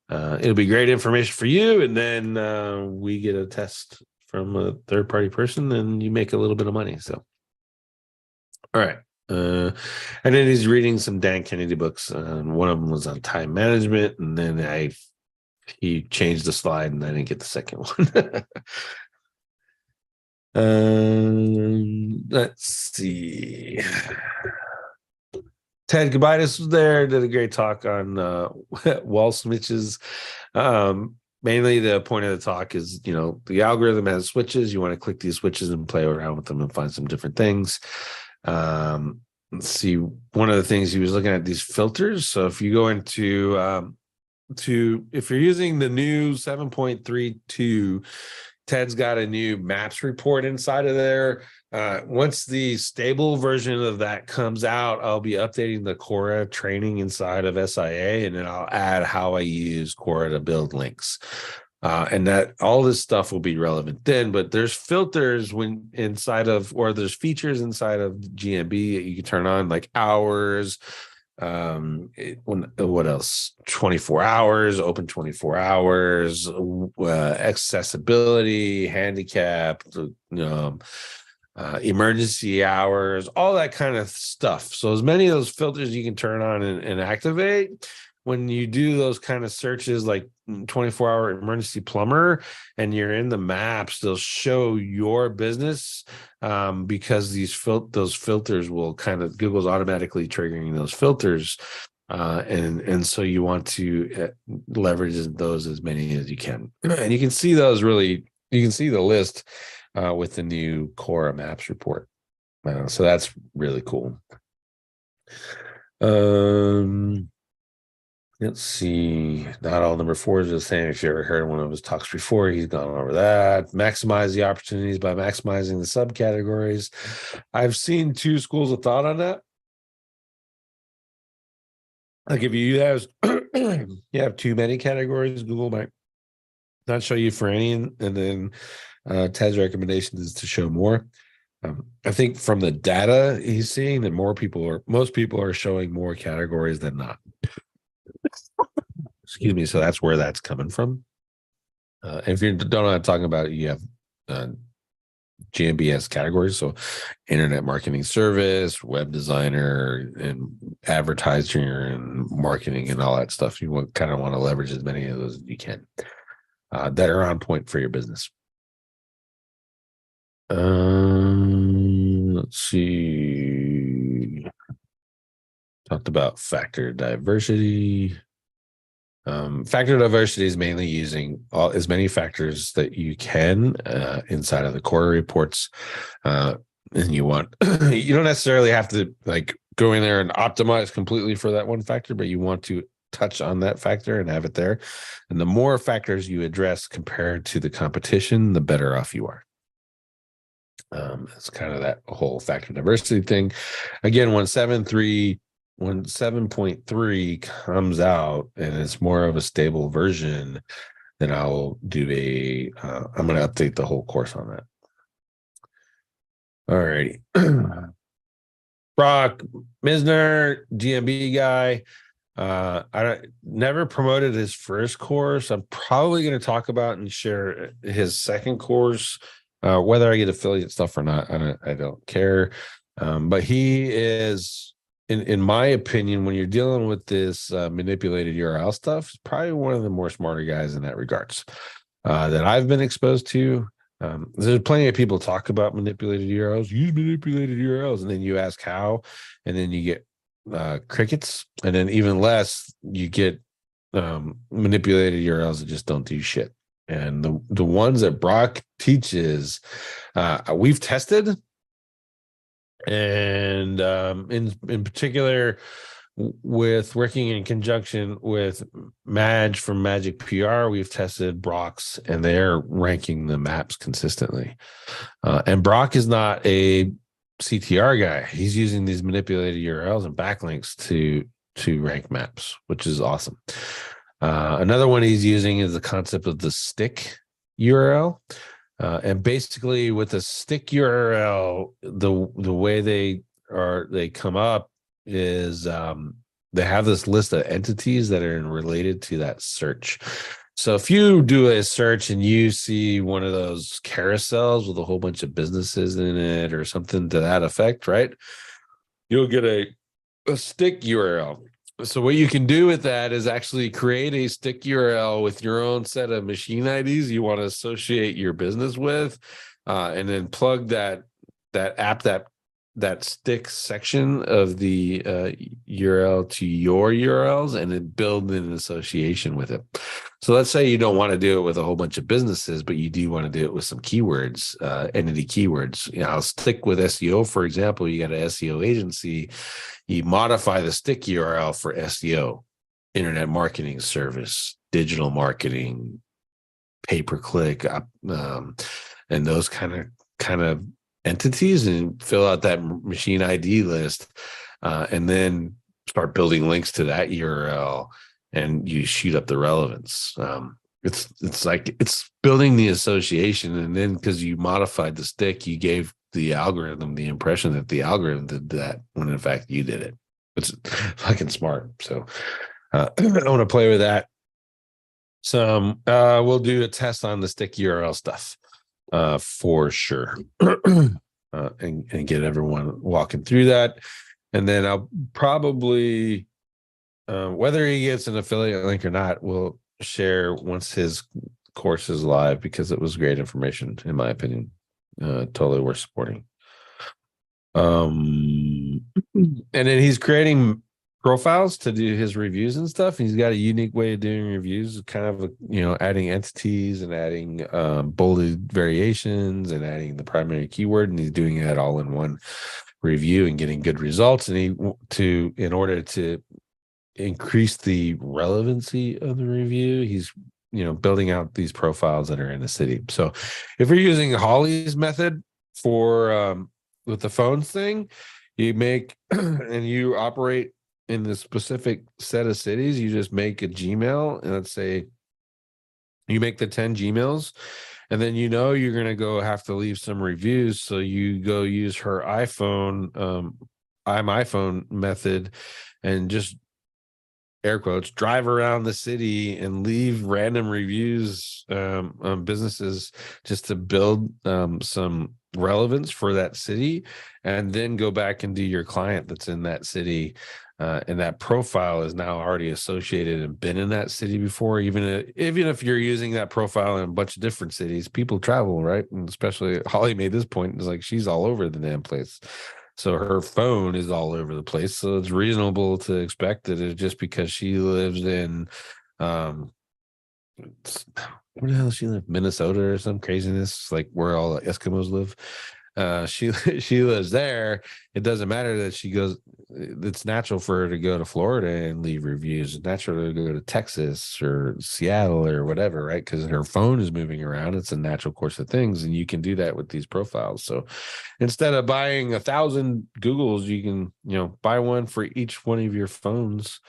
[SPEAKER 1] It'll be great information for you, and then we get a test from a third-party person, and you make a little bit of money. So, all right. And then he's reading some Dan Kennedy books. One of them was on time management, and then he changed the slide, and I didn't get the second one. Let's see. Ted Gobitis was there, did a great talk on wall switches. Mainly the point of the talk is, the algorithm has switches. You want to click these switches and play around with them and find some different things. Let's see. One of the things he was looking at, these filters. So if you go into if you're using the new 7.32, Ted's got a new maps report inside of there. Once the stable version of that comes out, I'll be updating the Quora training inside of SIA, and then I'll add how I use Quora to build links. And that all this stuff will be relevant then, but there's filters there's features inside of GMB that you can turn on, like hours, what else? 24 hours, open 24 hours, accessibility, handicap, emergency hours, all that kind of stuff. So as many of those filters you can turn on and activate. When you do those kind of searches, like 24-hour emergency plumber, and you're in the maps, they'll show your business, because those filters will Google's automatically triggering those filters, and so you want to leverage those as many as you can. And you can see you can see the list with the new Quora Maps report. So that's really cool. Let's see. Not all number 4 is the same. If you ever heard one of his talks before, he's gone over that. Maximize the opportunities by maximizing the subcategories. I've seen 2 schools of thought on that. Like if you have too many categories, Google might not show you for any, and then Ted's recommendation is to show more. I think from the data he's seeing that most people are showing more categories than not. Excuse me. So that's where that's coming from. If you don't know what I'm talking about, you have GMBS categories. So internet marketing service, web designer, and advertiser and marketing and all that stuff. You kind of want to leverage as many of those as you can that are on point for your business. Let's see. Talked about factor diversity. Factor diversity is mainly using as many factors that you can inside of the Quora reports. And you don't necessarily have to go in there and optimize completely for that one factor, but you want to touch on that factor and have it there. And the more factors you address compared to the competition, the better off you are. It's kind of that whole factor diversity thing. Again, when 7.3 comes out and it's more of a stable version, then I'll do I'm going to update the whole course on that. All righty. Brock Misner, GMB guy. I never promoted his first course. I'm probably going to talk about and share his second course. Whether I get affiliate stuff or not, I don't care. But he is, in my opinion, when you're dealing with this manipulated URL stuff, probably one of the more smarter guys in that regards that I've been exposed to. There's plenty of people talk about manipulated URLs, use manipulated URLs, and then you ask how, and then you get crickets, and then even less, you get manipulated URLs that just don't do shit. And the ones that Brock teaches, we've tested, and in particular, with working in conjunction with Madge from Magic PR, we've tested Brock's, and they're ranking the maps consistently. And Brock is not a CTR guy; he's using these manipulated URLs and backlinks to rank maps, which is awesome. Another one he's using is the concept of the stick URL. And basically with the stick URL, the way they come up is they have this list of entities that are related to that search. So if you do a search and you see one of those carousels with a whole bunch of businesses in it or something to that effect, right? You'll get a stick URL. So what you can do with that is actually create a stick URL with your own set of machine IDs you want to associate your business with, and then plug that app that stick section of the URL to your URLs, and then build an association with it. So let's say you don't want to do it with a whole bunch of businesses, but you do want to do it with some keywords, entity keywords. I'll stick with SEO, for example. You got an SEO agency, you modify the stick URL for SEO, internet marketing service, digital marketing, pay-per-click, and those kind of entities, and fill out that machine ID list, and then start building links to that URL, and you shoot up the relevance. It's like it's building the association, and then because you modified the stick, you gave the algorithm the impression that the algorithm did that, when in fact you did it. It's fucking smart. So I want to play with that. We'll do a test on the stick URL stuff for sure. And get everyone walking through that. And then I'll probably, whether he gets an affiliate link or not, we'll share once his course is live, because it was great information, in my opinion. Totally worth supporting. And then he's creating profiles to do his reviews and stuff. He's got a unique way of doing reviews, kind of, adding entities and adding bolded variations and adding the primary keyword, and he's doing that all in one review and getting good results. And in order to increase the relevancy of the review, he's building out these profiles that are in the city. So if you're using Holly's method for with the phones thing, you make and you operate in the specific set of cities, you just make a Gmail, and let's say you make the 10 Gmails, and then you're going to go have to leave some reviews. So you go use her iPhone, iPhone method, and just air quotes, drive around the city and leave random reviews on businesses, just to build some relevance for that city, and then go back and do your client that's in that city. And that profile is now already associated and been in that city before. Even if you're using that profile in a bunch of different cities, people travel, right? And especially Holly made this point, it's like she's all over the damn place. So her phone is all over the place. So it's reasonable to expect that it's just because she lives in, where the hell does she live? Minnesota or some craziness, like where all the Eskimos live. She lives there. It doesn't matter that she goes. It's natural for her to go to Florida and leave reviews. It's natural to go to Texas or Seattle or whatever, right? Because her phone is moving around. It's a natural course of things, and you can do that with these profiles. So instead of buying 1,000 Googles, you can buy one for each one of your phones,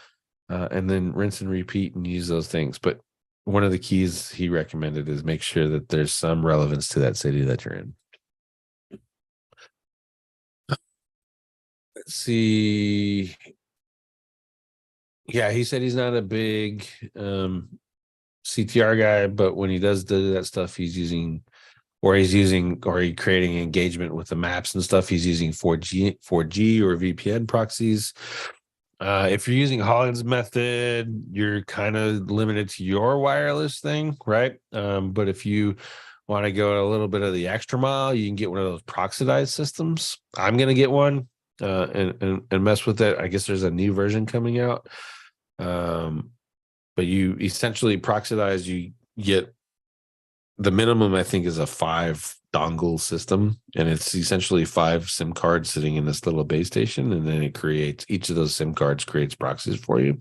[SPEAKER 1] and then rinse and repeat and use those things. But one of the keys he recommended is make sure that there's some relevance to that city that you're in. Let's see. Yeah, he said he's not a big CTR guy, but when he does do that stuff, he's creating engagement with the maps and stuff. He's using 4G or VPN proxies. If you're using Holland's method, you're kind of limited to your wireless thing, right? But if you want to go a little bit of the extra mile, you can get one of those proxidized systems. I'm going to get one and mess with it. I guess there's a new version coming out. But you essentially proxidize, you get the minimum, I think, is a 5 dongle system, and it's essentially 5 SIM cards sitting in this little base station, and then it creates, each of those SIM cards creates proxies for you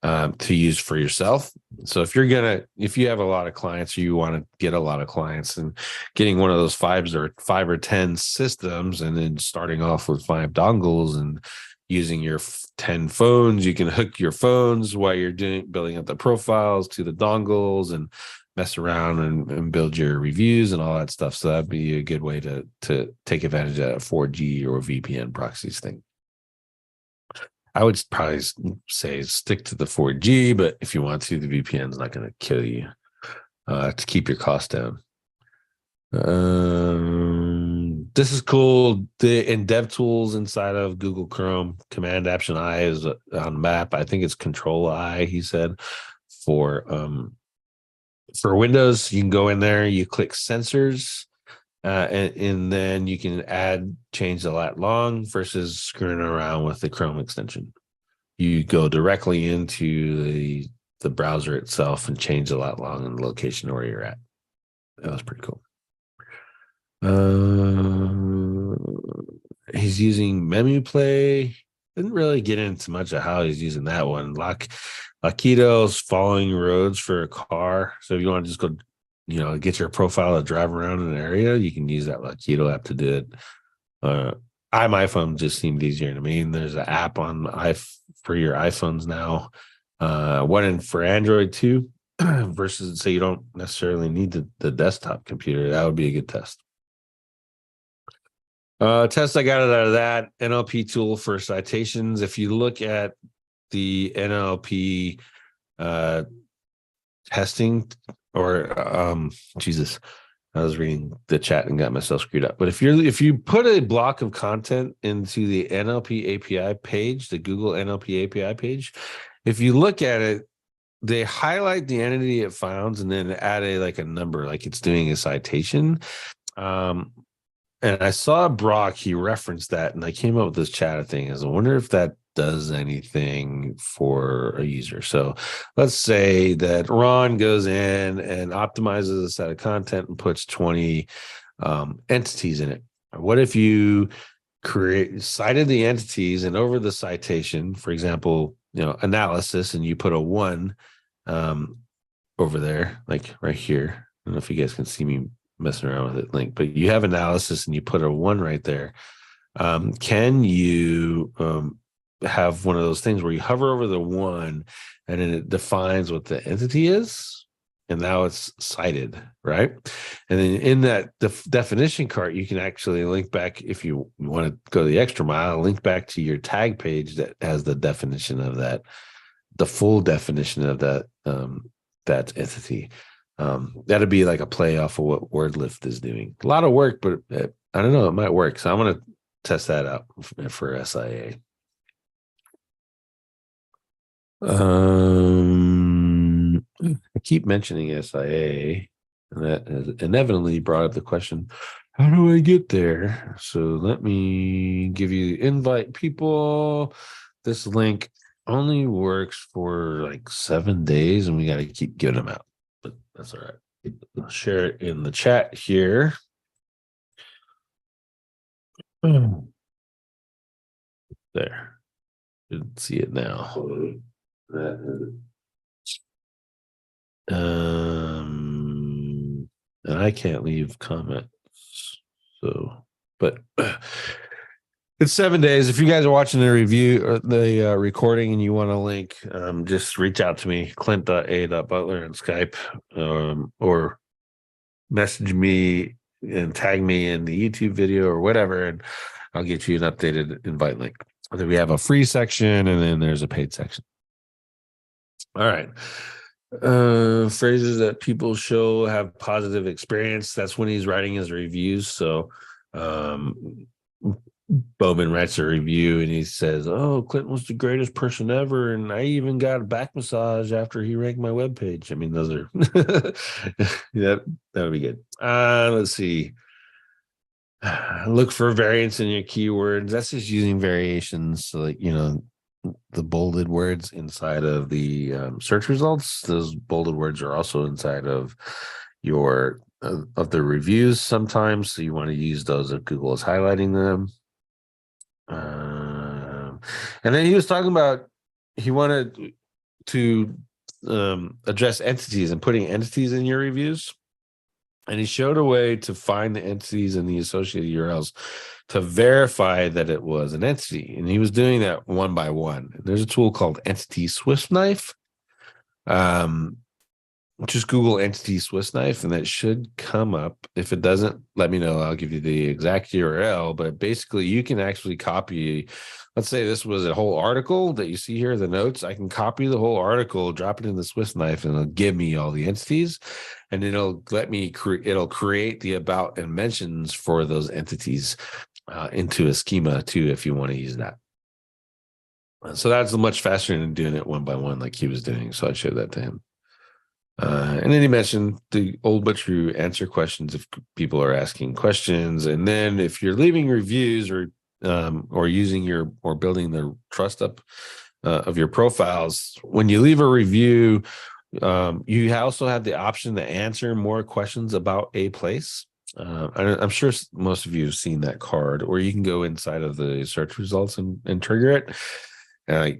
[SPEAKER 1] to use for yourself. So if you have a lot of clients, or you want to get a lot of clients, and getting one of those 5 or 10 systems, and then starting off with 5 dongles and using your 10 phones. You can hook your phones while you're building up the profiles to the dongles and mess around and build your reviews and all that stuff. So that'd be a good way to take advantage of that 4G or VPN proxies thing. I would probably say stick to the 4G, but if you want to, the VPN is not going to kill you to keep your costs down. This is cool. In DevTools inside of Google Chrome, Command Option I is on map. I think it's Control I, he said. For Windows, you can go in there, you click sensors, and then you can change the lat long versus screwing around with the Chrome extension. You go directly into the browser itself and change the lat long and the location where you're at. That was pretty cool. He's using MemoPlay. Didn't really get into much of how he's using that one. Lakito's following roads for a car. So if you want to just go, get your profile to drive around an area, you can use that Lakito app to do it. iPhone just seemed easier to me. And there's an app for your iPhones now. One for Android too, versus so you don't necessarily need the desktop computer. That would be a good test. Test I got out of that NLP tool for citations. If you look at the NLP testing, or Jesus, I was reading the chat and got myself screwed up. But if you put a block of content into the NLP API page, the Google NLP API page, if you look at it, they highlight the entity it found and then add a number, like it's doing a citation. And I saw Brock, he referenced that, and I came up with this chat thing. I wonder if that does anything for a user. So let's say that Ron goes in and optimizes a set of content and puts 20 entities in it. What if you cited the entities, and over the citation, for example, analysis, and you put a 1 over there, like right here. I don't know if you guys can see me messing around with it link, but you have analysis and you put a 1 right there. Can you have one of those things where you hover over the 1 and then it defines what the entity is, and now it's cited, right? And then in that definition cart, you can actually link back, if you want to go the extra mile, link back to your tag page that has the definition of that, the full definition of that that entity. That'd be like a play off of what WordLift is doing. A lot of work, but I don't know, it might work. So I'm going to test that out for SIA. I keep mentioning SIA, and that has inevitably brought up the question, how do I get there? So let me invite people. This link only works for 7 days, and we got to keep giving them out. But that's all right. I'll share it in the chat here. There. You can see it now. And I can't leave comments. So, but it's 7 days. If you guys are watching the review or the recording and you want a link, just reach out to me, clint.a.butler on Skype, or message me and tag me in the YouTube video or whatever, and I'll get you an updated invite link. Then we have a free section, and then there's a paid section. All right. Phrases that people show have positive experience. That's when he's writing his reviews. So Bowman writes a review and he says, "Oh, Clinton was the greatest person ever, and I even got a back massage after he ranked my webpage." I mean, those are yeah, that would be good. Let's see. Look for variants in your keywords. That's just using variations. So, the bolded words inside of the search results. Those bolded words are also inside of your of the reviews sometimes. So you want to use those if Google is highlighting them. And then he was talking about he wanted to address entities and putting entities in your reviews. And he showed a way to find the entities and the associated URLs to verify that it was an entity. And he was doing that one by one. There's a tool called Entity Swift Knife. Just Google Entity Swiss Knife, and that should come up. If it doesn't, let me know. I'll give you the exact URL. But basically, you can actually copy. Let's say this was a whole article that you see here, the notes. I can copy the whole article, drop it in the Swiss Knife, and it'll give me all the entities, and it'll let me it'll create the about and mentions for those entities into a schema too, if you want to use that. So that's much faster than doing it one by one like he was doing. So I showed that to him. And then he mentioned the old but true, answer questions if people are asking questions. And then if you're leaving reviews or using your or building the trust up of your profiles, when you leave a review, you also have the option to answer more questions about a place. I'm sure most of you have seen that card, or you can go inside of the search results and trigger it.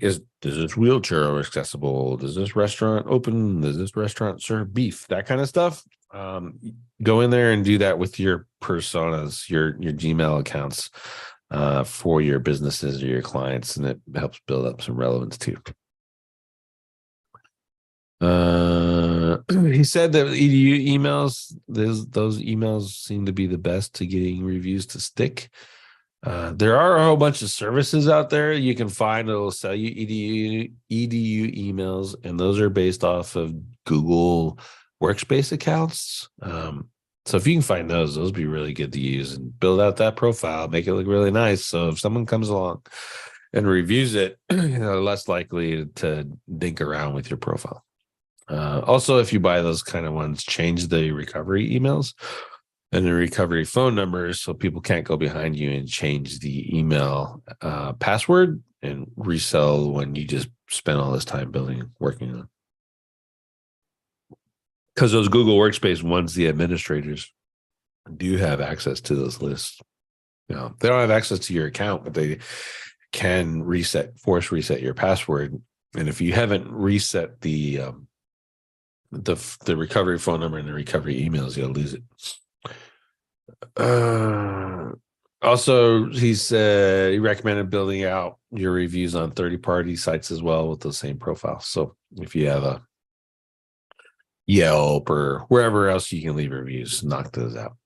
[SPEAKER 1] Is this wheelchair accessible? Does this restaurant open? Does this restaurant serve beef? That kind of stuff. Go in there and do that with your personas, your Gmail accounts for your businesses or your clients, and it helps build up some relevance too. He said that EDU emails, those emails seem to be the best to getting reviews to stick. There are a whole bunch of services out there you can find that'll sell you EDU emails, and those are based off of Google Workspace accounts. So if you can find those would be really good to use and build out that profile, make it look really nice. So if someone comes along and reviews it, they're less likely to dink around with your profile. Also, if you buy those kind of ones, change the recovery emails and the recovery phone numbers so people can't go behind you and change the email password and resell when you just spent all this time working on. Because those Google Workspace ones, the administrators do have access to those lists. They don't have access to your account, but they can force reset your password. And if you haven't reset the recovery phone number and the recovery emails, you'll lose it. Also, he said he recommended building out your reviews on third-party sites as well with the same profile. So if you have a Yelp or wherever else you can leave reviews, knock those out.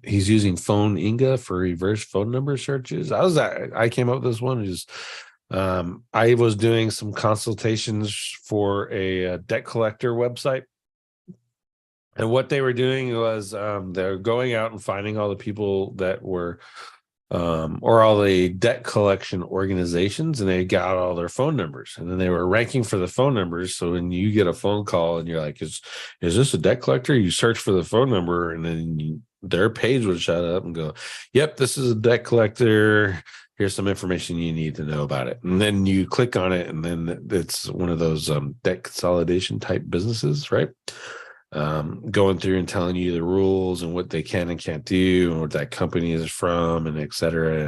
[SPEAKER 1] He's using Phone Inga for reverse phone number searches. I came up with this one. I was doing some consultations for a debt collector website. And what they were doing was they're going out and finding all the people that were, or all the debt collection organizations, and they got all their phone numbers. And then they were ranking for the phone numbers. So when you get a phone call and you're like, is this a debt collector? You search for the phone number, and then their page would shut up and go, yep, this is a debt collector. Here's some information you need to know about it. And then you click on it, and then it's one of those debt consolidation type businesses, right? Going through and telling you the rules and what they can and can't do and what that company is from and et cetera.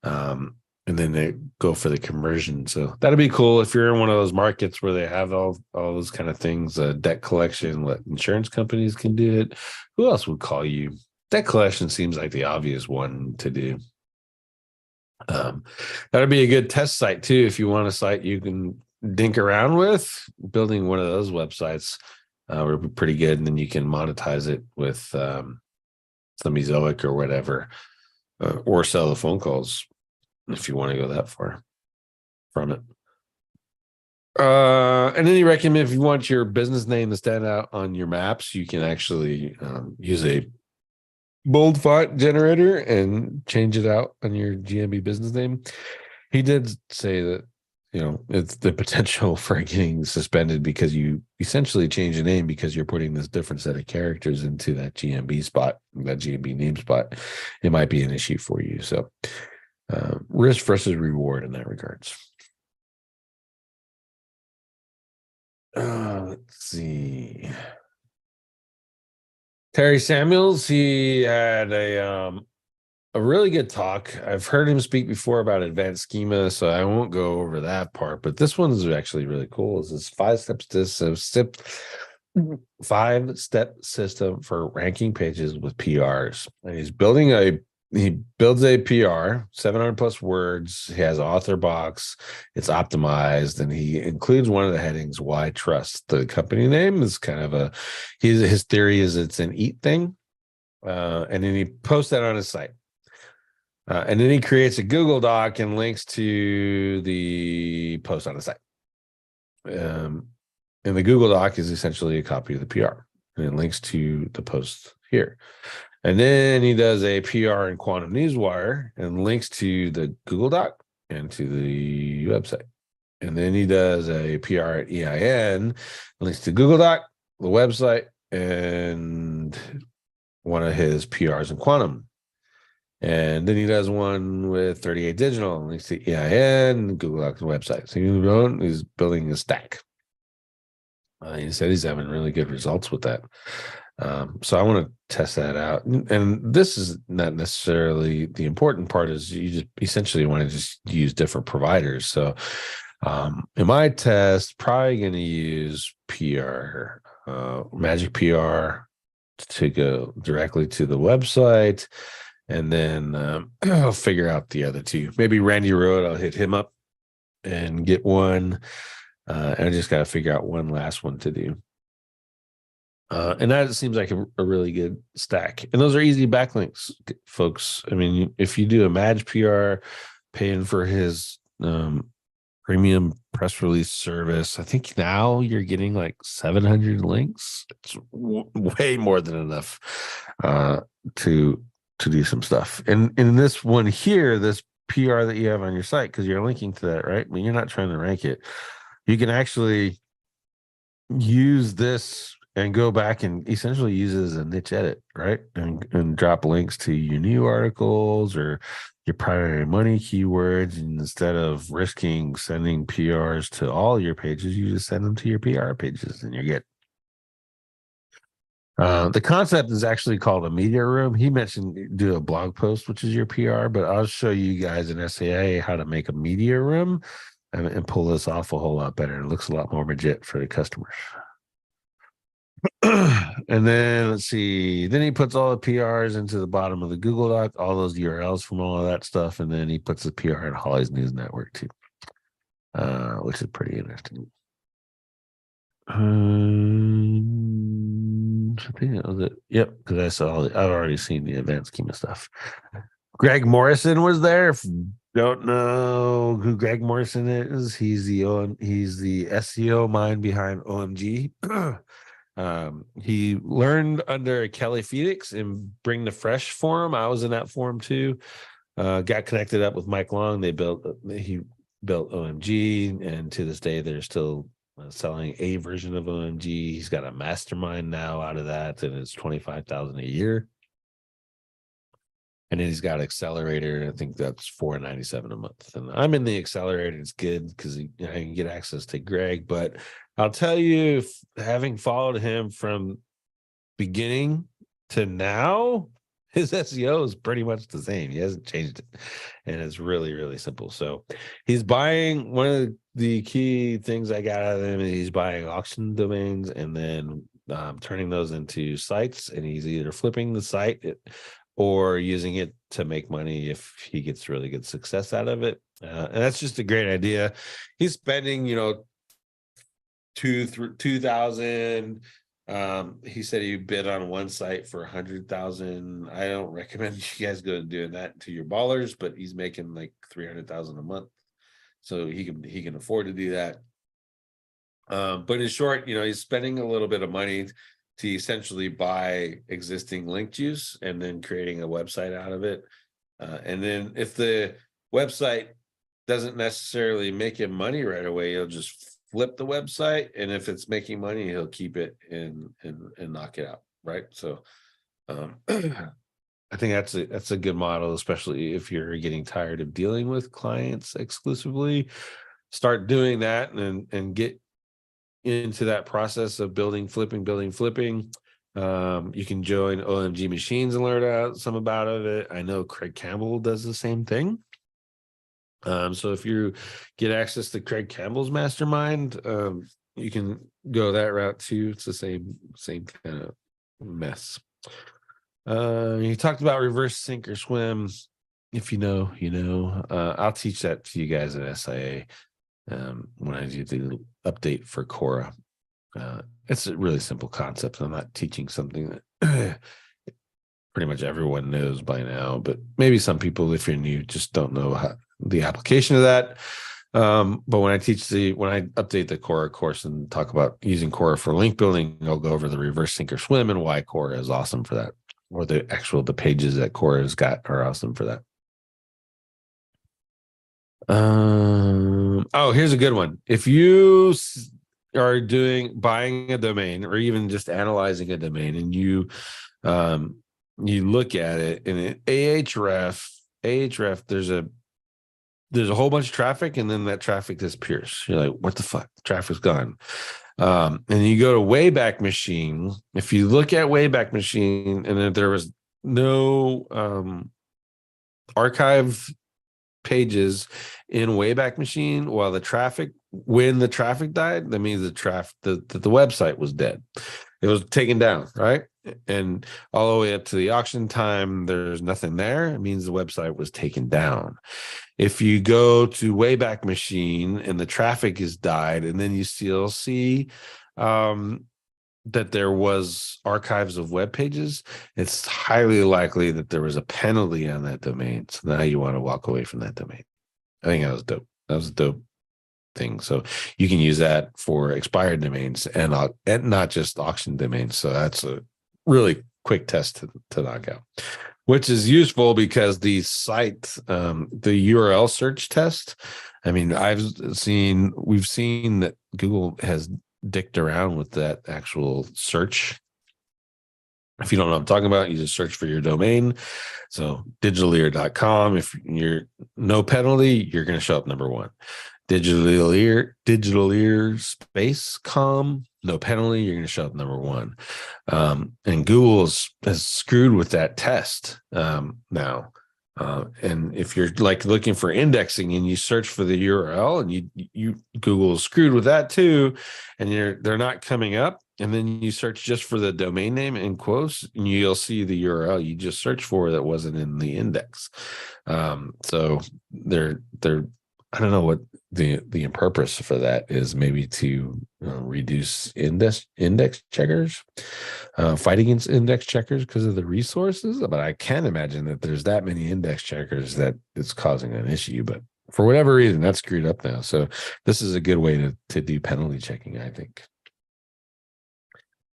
[SPEAKER 1] And then they go for the conversion. So that'd be cool if you're in one of those markets where they have all those kind of things, debt collection, what insurance companies can do it. Who else would call you? Debt collection seems like the obvious one to do. That'd be a good test site too. If you want a site you can dink around with, building one of those websites would be pretty good. And then you can monetize it with some Ezoic or whatever, or sell the phone calls if you want to go that far from it. And then you recommend if you want your business name to stand out on your maps, you can actually use a bold font generator and change it out on your GMB business name. He did say that, it's the potential for getting suspended because you essentially change the name because you're putting this different set of characters into that GMB spot, that GMB name spot. It might be an issue for you. So risk versus reward in that regards. Let's see. Terry Samuels, he had a really good talk. I've heard him speak before about advanced schema, so I won't go over that part. But this one's actually really cool. It's 5 steps to 5-step system for ranking pages with PRs. And he builds a PR, 700 plus words. He has author box. It's optimized, and he includes one of the headings, why trust. The company name is kind of his theory is it's an eat thing. And then he posts that on his site. And then he creates a Google Doc and links to the post on the site. And the Google Doc is essentially a copy of the PR, and it links to the post here. And then he does a PR in Quantum Newswire and links to the Google Doc and to the website. And then he does a PR at EIN, links to Google Doc, the website, and one of his PRs in Quantum. And then he does one with 38 Digital, links to EIN, Google Docs, and website. So he's building a stack. He said he's having really good results with that. So I want to test that out. And this is not necessarily the important part, is you just essentially want to just use different providers. So in my test, probably going to use PR, Magic PR, to go directly to the website. And then I'll figure out the other two. Maybe Randy Road, I'll hit him up and get one. And I just got to figure out one last one to do. And that seems like a really good stack. And those are easy backlinks, folks. I mean, if you do a Mag PR, paying for his premium press release service, I think now you're getting like 700 links. It's way more than enough to do some stuff. And in this one here, this PR that you have on your site, because you're linking to that, right? I mean, you're not trying to rank it. You can actually use this and go back and essentially use it as a niche edit, right? And drop links to your new articles or your primary money keywords. And instead of risking sending PRs to all your pages, you just send them to your PR pages and you're good. The concept is actually called a media room. He mentioned do a blog post, which is your PR, but I'll show you guys in SAA how to make a media room and pull this off a whole lot better. It looks a lot more legit for the customers. And then let's see. Then he puts all the PRs into the bottom of the Google Doc, all those URLs from all of that stuff, and then he puts the PR in Holly's News Network too, which is pretty interesting. I think that was it. Yep, because I've already seen the advanced schema stuff. Greg Morrison was there. If you don't know who Greg Morrison is, he's the SEO mind behind OMG. He learned under Kelly Felix in Bring the Fresh forum. I was in that forum too. Got connected up with Mike Long. He built OMG, and to this day they're still selling a version of OMG. He's got a mastermind now out of that, and it's $25,000 a year. And then he's got Accelerator. I think that's $497 a month. And I'm in the Accelerator. It's good because I can get access to Greg. But I'll tell you, having followed him from beginning to now, his SEO is pretty much the same. He hasn't changed it. And it's really, really simple. So he's buying, one of the key things I got out of him is he's buying auction domains and then turning those into sites. And he's either flipping the site or using it to make money if he gets really good success out of it. And that's just a great idea. He's spending, $2,000. He said he bid on one site for $100,000. I don't recommend you guys go doing that to your ballers, but he's making like $300,000 a month, so he can afford to do that. But in short, he's spending a little bit of money to essentially buy existing link juice and then creating a website out of it. And then if the website doesn't necessarily make him money right away, he'll just flip the website. And if it's making money, he'll keep it and knock it out. Right. So I think that's a good model, especially if you're getting tired of dealing with clients exclusively. Start doing that and get into that process of flipping. You can join OMG Machines and learn out some about it. I know Craig Campbell does the same thing. So if you get access to Craig Campbell's mastermind, you can go that route too. It's the same kind of mess. You talked about reverse sink or swim. If you know, you know. I'll teach that to you guys at SIA when I do the update for Cora. It's a really simple concept. I'm not teaching something that pretty much everyone knows by now, but maybe some people, if you're new, just don't know the application of that. But when I update the Cora course and talk about using Cora for link building, I'll go over the reverse sink or swim and why Cora is awesome for that, or the pages that Cora has got are awesome for that. Here's a good one. If you are buying a domain or even just analyzing a domain, and you look at it and Ahref, there's a whole bunch of traffic, and then that traffic disappears. You're like, what the fuck? Traffic's gone. And you go to Wayback Machine. If you look at Wayback Machine, and if there was no archive pages in Wayback Machine when the traffic died, that means the website was dead. It was taken down, right? And all the way up to the auction time, there's nothing there. It means the website was taken down. If you go to Wayback Machine and the traffic has died, and then you still see that there was archives of web pages, it's highly likely that there was a penalty on that domain. So now you want to walk away from that domain. I think that was dope. That was a dope thing. So you can use that for expired domains and not just auction domains. So that's a really quick test to knock out, which is useful because the site, the URL search test. I mean, we've seen that Google has dicked around with that actual search. If you don't know what I'm talking about, you just search for your domain. So digitalear.com, if you're no penalty, you're going to show up number one. Digitalear space com, no penalty, you're going to show up number one. And Google has screwed with that test now. And if you're like looking for indexing and you search for the URL, and you Google is screwed with that too, and they're not coming up, and then you search just for the domain name in quotes, and you'll see the URL you just searched for that wasn't in the index. So they're I don't know what the purpose for that is. Maybe to reduce index checkers, fight against index checkers because of the resources. But I can't imagine that there's that many index checkers that it's causing an issue. But for whatever reason, that's screwed up now. So this is a good way to do penalty checking, I think.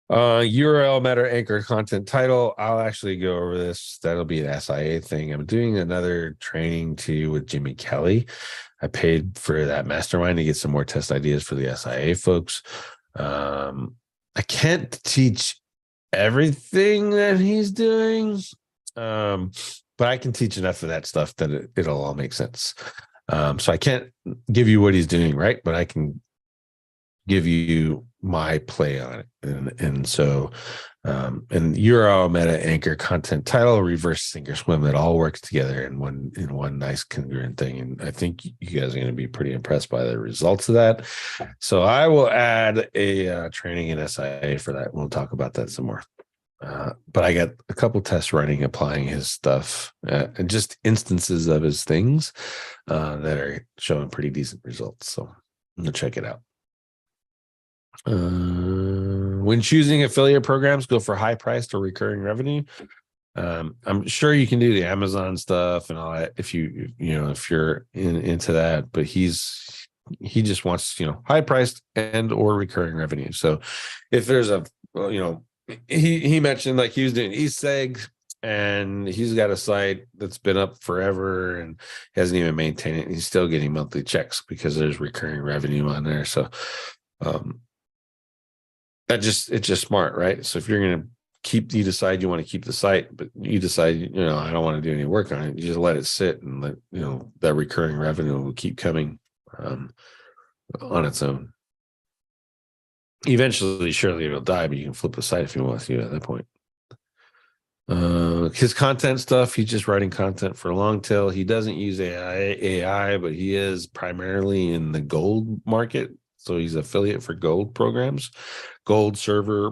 [SPEAKER 1] URL meta anchor content title. I'll actually go over this. That'll be an SIA thing. I'm doing another training too with Jimmy Kelly. I paid for that mastermind to get some more test ideas for the SIA folks. I can't teach everything that he's doing, but I can teach enough of that stuff that it'll all make sense. So I can't give you what he's doing, right? But I can give you my play on it. And so and URL meta anchor content title, reverse sink or swim, it all works together in one nice congruent thing. And I think you guys are going to be pretty impressed by the results of that. So I will add a training in SIA for that. We'll talk about that some more. But I got a couple tests running, applying his stuff, and just instances of his things that are showing pretty decent results. So I'm going to check it out. When choosing affiliate programs, go for high priced or recurring revenue. I'm sure you can do the Amazon stuff and all that if if you're into that, but he just wants high priced and or recurring revenue. So if there's he mentioned like he was doing eSeg, and he's got a site that's been up forever and hasn't even maintained it, and he's still getting monthly checks because there's recurring revenue on there. So it's just smart, right? So if you're going to you decide you want to keep the site, but you decide, I don't want to do any work on it, you just let it sit and let, that recurring revenue will keep coming on its own. Eventually, surely it'll die, but you can flip the site if you want to at that point. His content stuff, he's just writing content for long tail. He doesn't use AI, but he is primarily in the gold market. So he's affiliate for gold programs, gold, silver,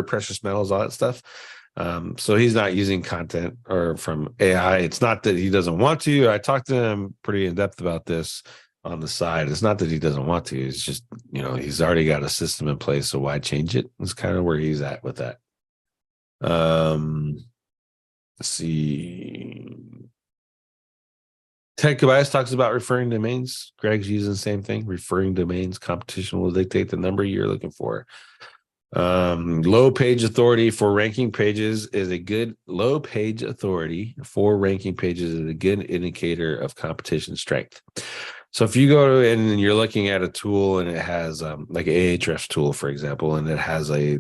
[SPEAKER 1] precious metals, all that stuff. So he's not using content or from AI. It's not that he doesn't want to. I talked to him pretty in depth about this on the side. It's not that he doesn't want to. It's just, he's already got a system in place. So why change it? It's kind of where he's at with that. Let's see. Ted Kobayas talks about referring domains. Greg's using the same thing. Referring domains. Competition will dictate the number you're looking for. Low page authority for ranking pages is a good low page authority for ranking pages is a good indicator of competition strength. So if you go to and you're looking at a tool and it has like Ahrefs tool, for example, and it has a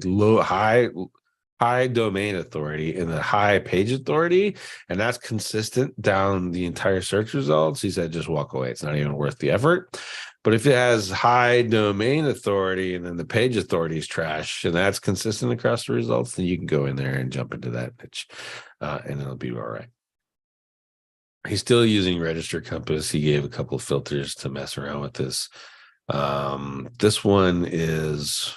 [SPEAKER 1] high domain authority and a high page authority, and that's consistent down the entire search results, he said just walk away. It's not even worth the effort. But if it has high domain authority and then the page authority is trash and that's consistent across the results, then you can go in there and jump into that niche and it'll be all right. He's still using Register Compass. He gave a couple of filters to mess around with this. This one is,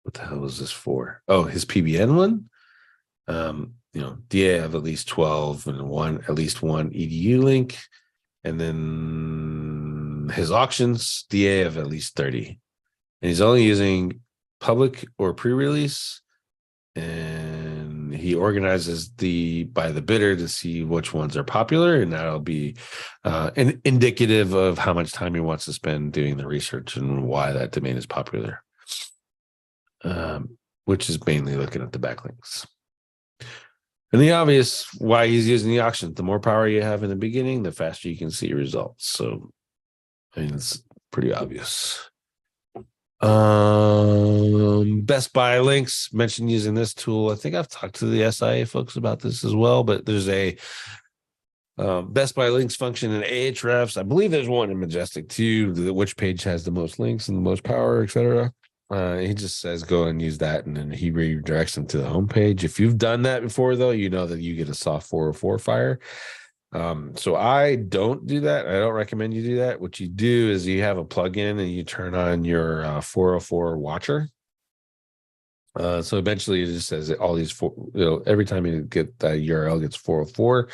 [SPEAKER 1] what the hell was this for? Oh, his PBN one. DA of at least 12 and at least one EDU link. And then his auctions, DA of at least 30. And he's only using public or pre-release. And he organizes by the bidder to see which ones are popular. And that'll be indicative of how much time he wants to spend doing the research and why that domain is popular. Which is mainly looking at the backlinks. And the obvious why he's using the auction, the more power you have in the beginning, the faster you can see results. So, it's pretty obvious. Best buy links, mentioned using this tool. I think I've talked to the SIA folks about this as well, but there's a best buy links function in Ahrefs. I believe there's one in Majestic too, which page has the most links and the most power, etc. He just says go and use that, and then he redirects them to the homepage. If you've done that before, though, you know that you get a soft 404 fire. So I don't do that. I don't recommend you do that. What you do is you have a plugin and you turn on your 404 watcher. So eventually it just says all these every time you get that URL gets 404.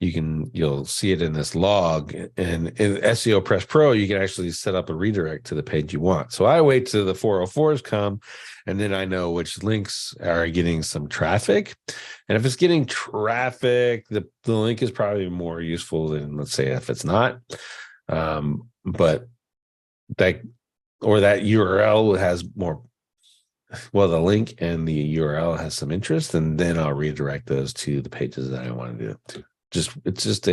[SPEAKER 1] You'll see it in this log, and in SEO Press Pro, you can actually set up a redirect to the page you want. So I wait till the 404s come, and then I know which links are getting some traffic. And if it's getting traffic, the link is probably more useful than, let's say, if it's not. But that URL has more. Well, the link and the URL has some interest, and then I'll redirect those to the pages that I want to do. It's just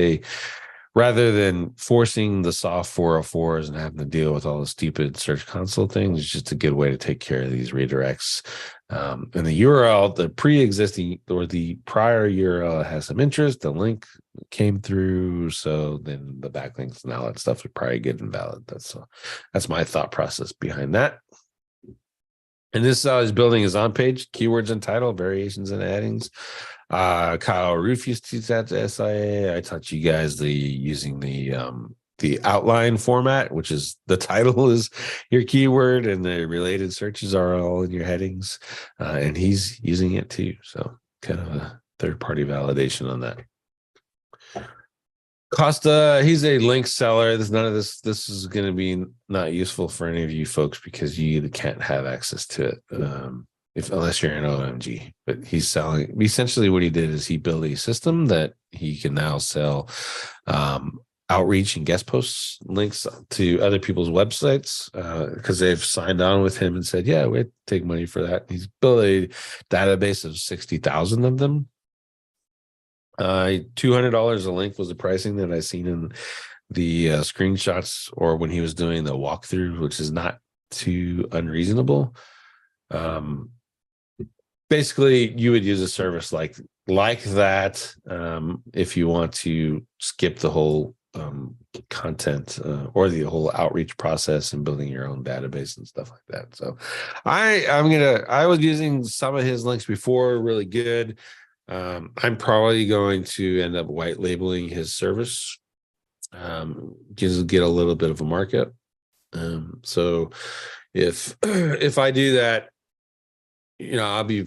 [SPEAKER 1] rather than forcing the soft 404s and having to deal with all the stupid Search Console things, it's just a good way to take care of these redirects. And the URL, the pre-existing or the prior URL has some interest. The link came through, so then the backlinks and all that stuff would probably get invalid. That's my thought process behind that. And this is how he's building his on-page keywords and title, variations and addings. Kyle Roof used to teach that to SIA. I taught you guys using the outline format, which is the title is your keyword and the related searches are all in your headings. And he's using it too. So kind of a third-party validation on that. Costa, he's a link seller. None of this is going to be not useful for any of you folks because you can't have access to it unless you're an OMG. But he's selling. Essentially, what he did is he built a system that he can now sell outreach and guest posts links to other people's websites because they've signed on with him and said, "Yeah, we take money for that." He's built a database of 60,000 of them. $200 a link was the pricing that I seen in the screenshots or when he was doing the walkthrough, which is not too unreasonable. Basically, you would use a service like that if you want to skip the whole content or the whole outreach process and building your own database and stuff like that. So I was using some of his links before, really good. I'm probably going to end up white labeling his service, just get a little bit of a markup. So if if I do that, I'll be,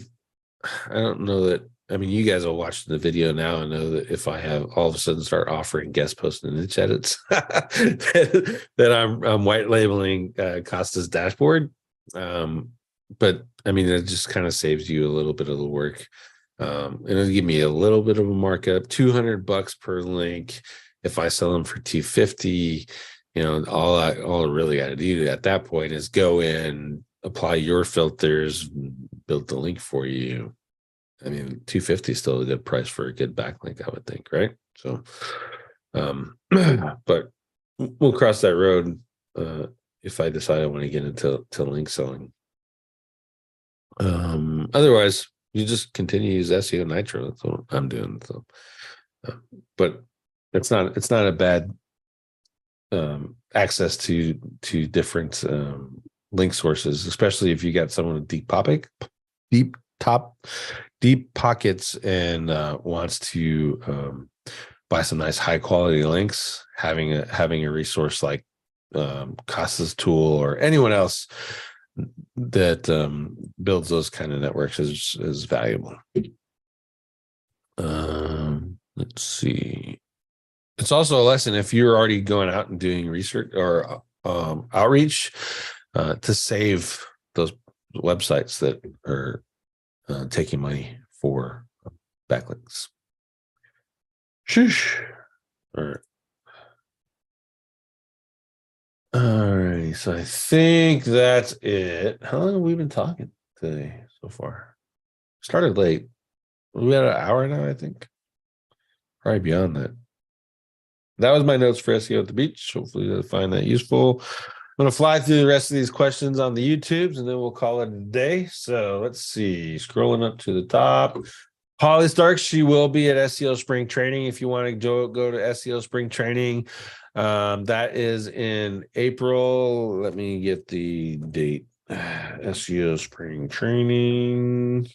[SPEAKER 1] I don't know that, I mean, you guys will watch the video now and know that if I have all of a sudden start offering guest posts and niche edits, that I'm white labeling Costa's dashboard. But I mean, it just kind of saves you a little bit of the work. It'll give me a little bit of a markup, $200 per link. If I sell them for $250, all I really got to do at that point is go in, apply your filters, build the link for you. I mean, $250 is still a good price for a good backlink, I would think, right? So, but we'll cross that road if I decide I want to get into link selling. Otherwise, you just continue to use SEO Nitro. That's what I'm doing. So, but it's not a bad access to different link sources, especially if you got someone with deep pockets and wants to buy some nice high quality links. Having a resource like Costa's tool or anyone else that builds those kind of networks is valuable. Let's see. It's also a lesson if you're already going out and doing research or outreach to save those websites that are taking money for backlinks. Shush. All right. So I think that's it. How long have we been talking today so far? Started late. We had an hour now, I think. Probably beyond that. That was my notes for SEO at the beach. Hopefully you'll find that useful. I'm going to fly through the rest of these questions on the YouTubes, and then we'll call it a day. So let's see. Scrolling up to the top. Holly Stark, she will be at SEO Spring Training. If you want to go to SEO Spring Training, that is in April. Let me get the date. SEO Spring Training.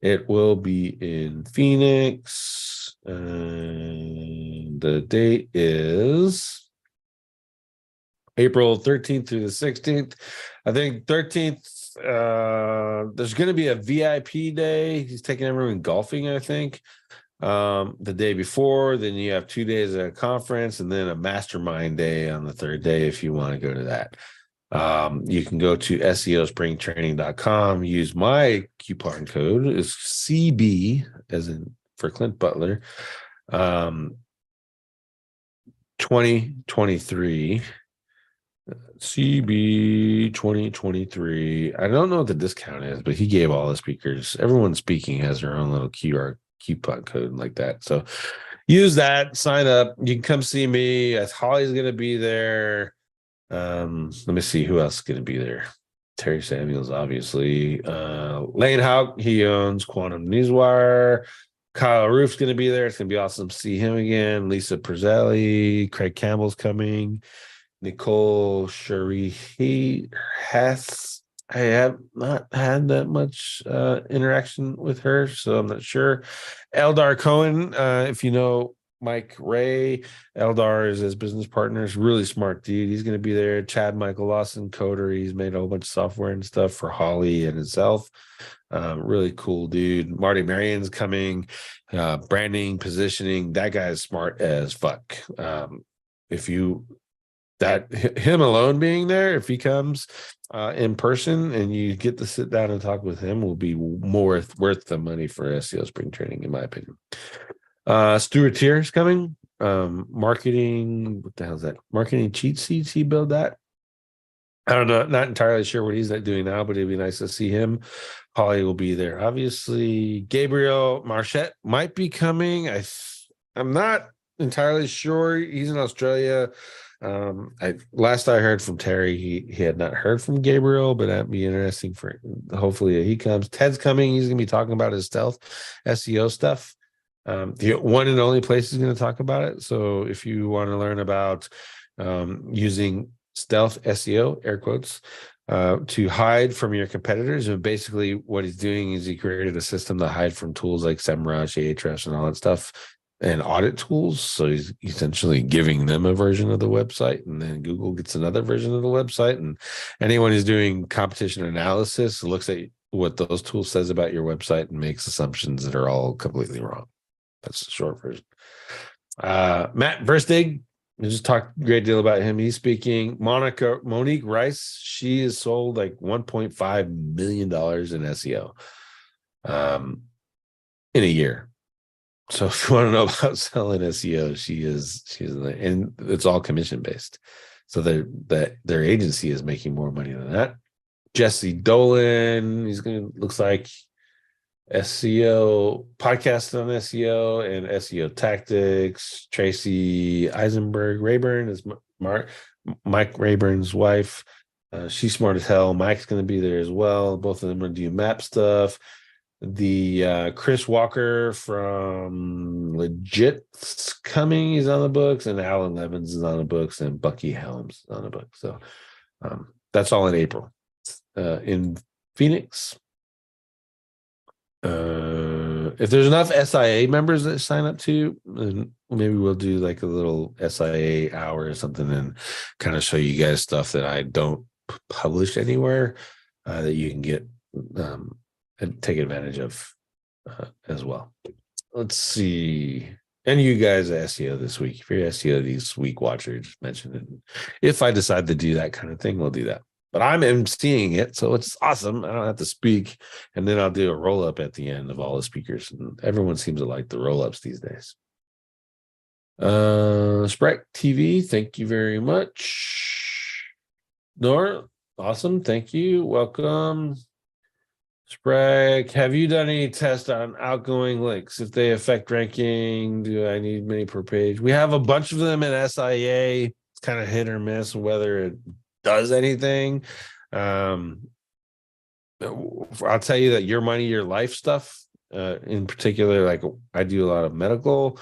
[SPEAKER 1] It will be in Phoenix. And the date is April 13th through the 16th. I think 13th, there's going to be a VIP day. He's taking everyone golfing, I think, the day before. Then you have 2 days at a conference and then a mastermind day on the third day if you want to go to that. You can go to SEOspringtraining.com, use my coupon code is CB as in for Clint Butler, 2023 CB 2023. I don't know what the discount is, but he gave all the speakers. Everyone speaking has their own little coupon code like that. So use that, sign up. You can come see me. Holly's going to be there. Let me see who else is going to be there. Terry Samuels, obviously. Lane Houck, he owns Quantum Newswire. Kyle Roof's going to be there. It's going to be awesome to see him again. Lisa Prezzelli, Craig Campbell's coming. Nicole Sharihi Hess. I have not had that much interaction with her, so I'm not sure. Eldar Cohen, if you know Mike Ray, Eldar is his business partner. He's a really smart dude. He's going to be there. Chad Michael Lawson, coder. He's made a whole bunch of software and stuff for Holly and himself. Really cool dude. Marty Marion's coming. Branding, positioning. That guy is smart as fuck. Him alone being there, if he comes in person and you get to sit down and talk with him, will be more worth the money for SEO Spring Training, in my opinion. Stuart Tier is coming. Marketing, what the hell is that? Marketing cheat sheets. He built that. I don't know, not entirely sure what he's doing now, but it'd be nice to see him. Holly will be there. Obviously, Gabriel Marchette might be coming. I'm not entirely sure. He's in Australia. Last I heard from Terry, he had not heard from Gabriel, but that'd be interesting for hopefully he comes. Ted's coming. He's gonna be talking about his stealth SEO stuff. The one and only place he's going to talk about it. So if you want to learn about using stealth SEO, air quotes, to hide from your competitors, and basically what he's doing is he created a system to hide from tools like SEMrush, Ahrefs, and all that stuff. and audit tools. So he's essentially giving them a version of the website, and then Google gets another version of the website. And anyone who's doing competition analysis looks at what those tools says about your website and makes assumptions that are all completely wrong. That's the short version. Matt Verstig, we just talked a great deal about him. He's speaking. Monique Rice, she has sold like $1.5 million in SEO in a year. So if you want to know about selling SEO, she's and it's all commission based. So their agency is making more money than that. Jesse Dolan, looks like SEO podcast on SEO and SEO tactics. Tracy Eisenberg Rayburn is Mike Rayburn's wife. She's smart as hell. Mike's going to be there as well. Both of them are doing map stuff. The Chris Walker from Legit's coming. He's on the books, and Alan Levins is on the books, and Bucky Helms is on the book. So that's all in April. In Phoenix, if there's enough SIA members that sign up to, then maybe we'll do like a little SIA hour or something and kind of show you guys stuff that I don't publish anywhere that you can get and take advantage of as well. Let's see. And you guys are SEO this week. If you're SEO this week watcher, just mention it. If I decide to do that kind of thing, we'll do that. But I'm emceeing it, so it's awesome. I don't have to speak, and then I'll do a roll up at the end of all the speakers. And everyone seems to like the roll ups these days. Sprite TV, thank you very much. Nora, awesome, thank you. Welcome. Sprague, have you done any tests on outgoing links? If they affect ranking, do I need many per page? We have a bunch of them in SIA. It's kind of hit or miss whether it does anything. I'll tell you that your money, your life stuff, in particular, like I do a lot of medical,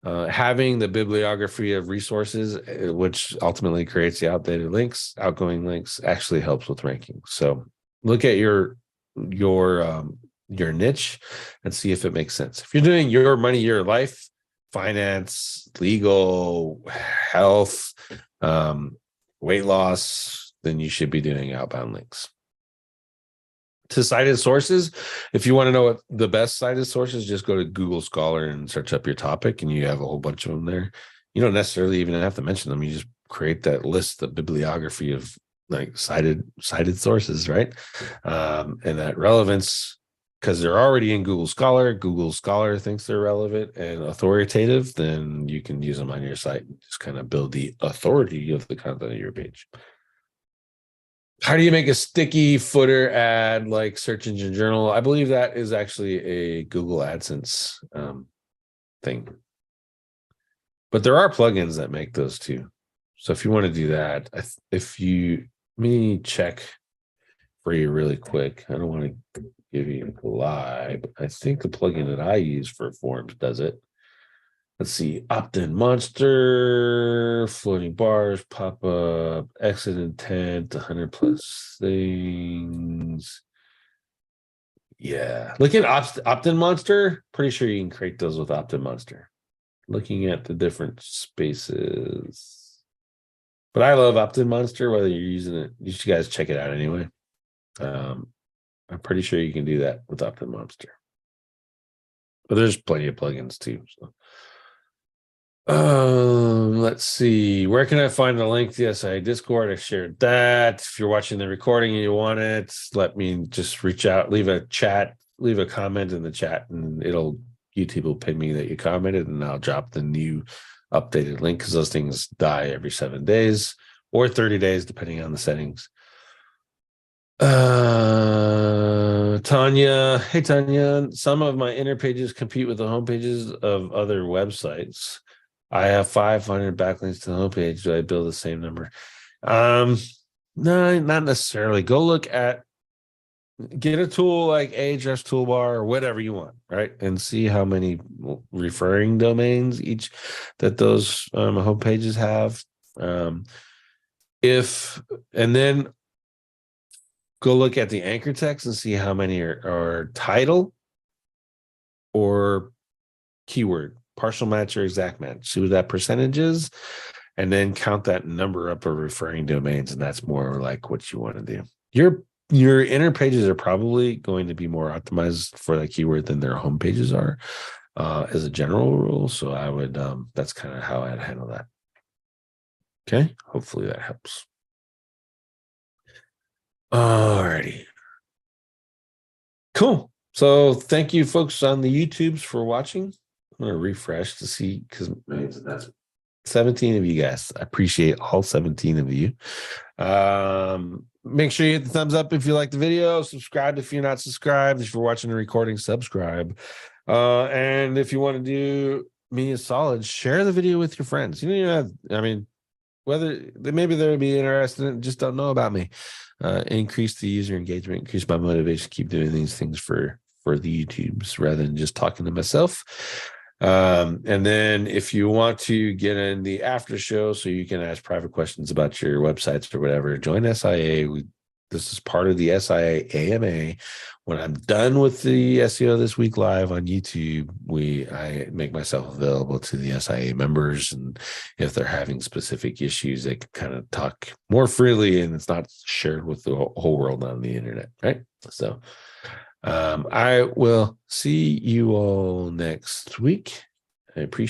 [SPEAKER 1] having the bibliography of resources, which ultimately creates the outgoing links, actually helps with ranking. So look at your niche and see if it makes sense. If you're doing your money, your life, finance, legal, health, weight loss, then you should be doing outbound links. To cited sources, if you want to know what the best cited sources, just go to Google Scholar and search up your topic, and you have a whole bunch of them there. You don't necessarily even have to mention them. You just create that list, the bibliography of like cited sources, right? And that relevance, because they're already in Google Scholar. Google Scholar thinks they're relevant and authoritative, then you can use them on your site and just kind of build the authority of the content of your page. How do you make a sticky footer ad like Search Engine Journal? I believe that is actually a Google AdSense thing. But there are plugins that make those too. So if you want to do that, let me check for you really quick. I don't want to give you a lie, but I think the plugin that I use for forms does it. Let's see, opt-in monster, floating bars, pop-up, exit intent, 100 plus things. Yeah, look at opt-in monster. Pretty sure you can create those with opt-in monster. Looking at the different spaces. But I love opt-in monster, whether you're using it. You should guys check it out anyway. I'm pretty sure you can do that with opt-in monster. But there's plenty of plugins too. So. Let's see. Where can I find the link to the SIA Discord? I shared that. If you're watching the recording and you want it, let me just reach out, leave a comment in the chat, and YouTube will pin me that you commented, and I'll drop the new updated link, because those things die every 7 days or 30 days, depending on the settings. Tanya, hey Tanya, some of my inner pages compete with the home pages of other websites. I have 500 backlinks to the homepage. Do I build the same number? No, not necessarily. Get a tool like Ahrefs Toolbar or whatever you want, right? And see how many referring domains each that those home pages have. And then go look at the anchor text and see how many are title or keyword partial match or exact match. See what that percentage is, and then count that number up of referring domains, and that's more like what you want to do. Your inner pages are probably going to be more optimized for that keyword than their home pages are, as a general rule. So I would, that's kind of how I'd handle that. Okay, hopefully that helps. Alrighty, cool. So thank you, folks on the YouTubes, for watching. I'm gonna refresh to see, because that's 17 of you guys. I appreciate all 17 of you. Make sure you hit the thumbs up if you like the video. Subscribe if you're not subscribed. If you're watching the recording, subscribe. And if you want to do me a solid, share the video with your friends. You know, I mean, whether maybe they'll be interested in it, just don't know about me. Increase the user engagement, increase my motivation, keep doing these things for the YouTubes rather than just talking to myself. And then if you want to get in the after show so you can ask private questions about your websites or whatever, join SIA. This is part of the SIA AMA. When I'm done with the SEO This Week live on YouTube, I make myself available to the SIA members, and if they're having specific issues, they can kind of talk more freely, and it's not shared with the whole world on the internet, right? So I will see you all next week. I appreciate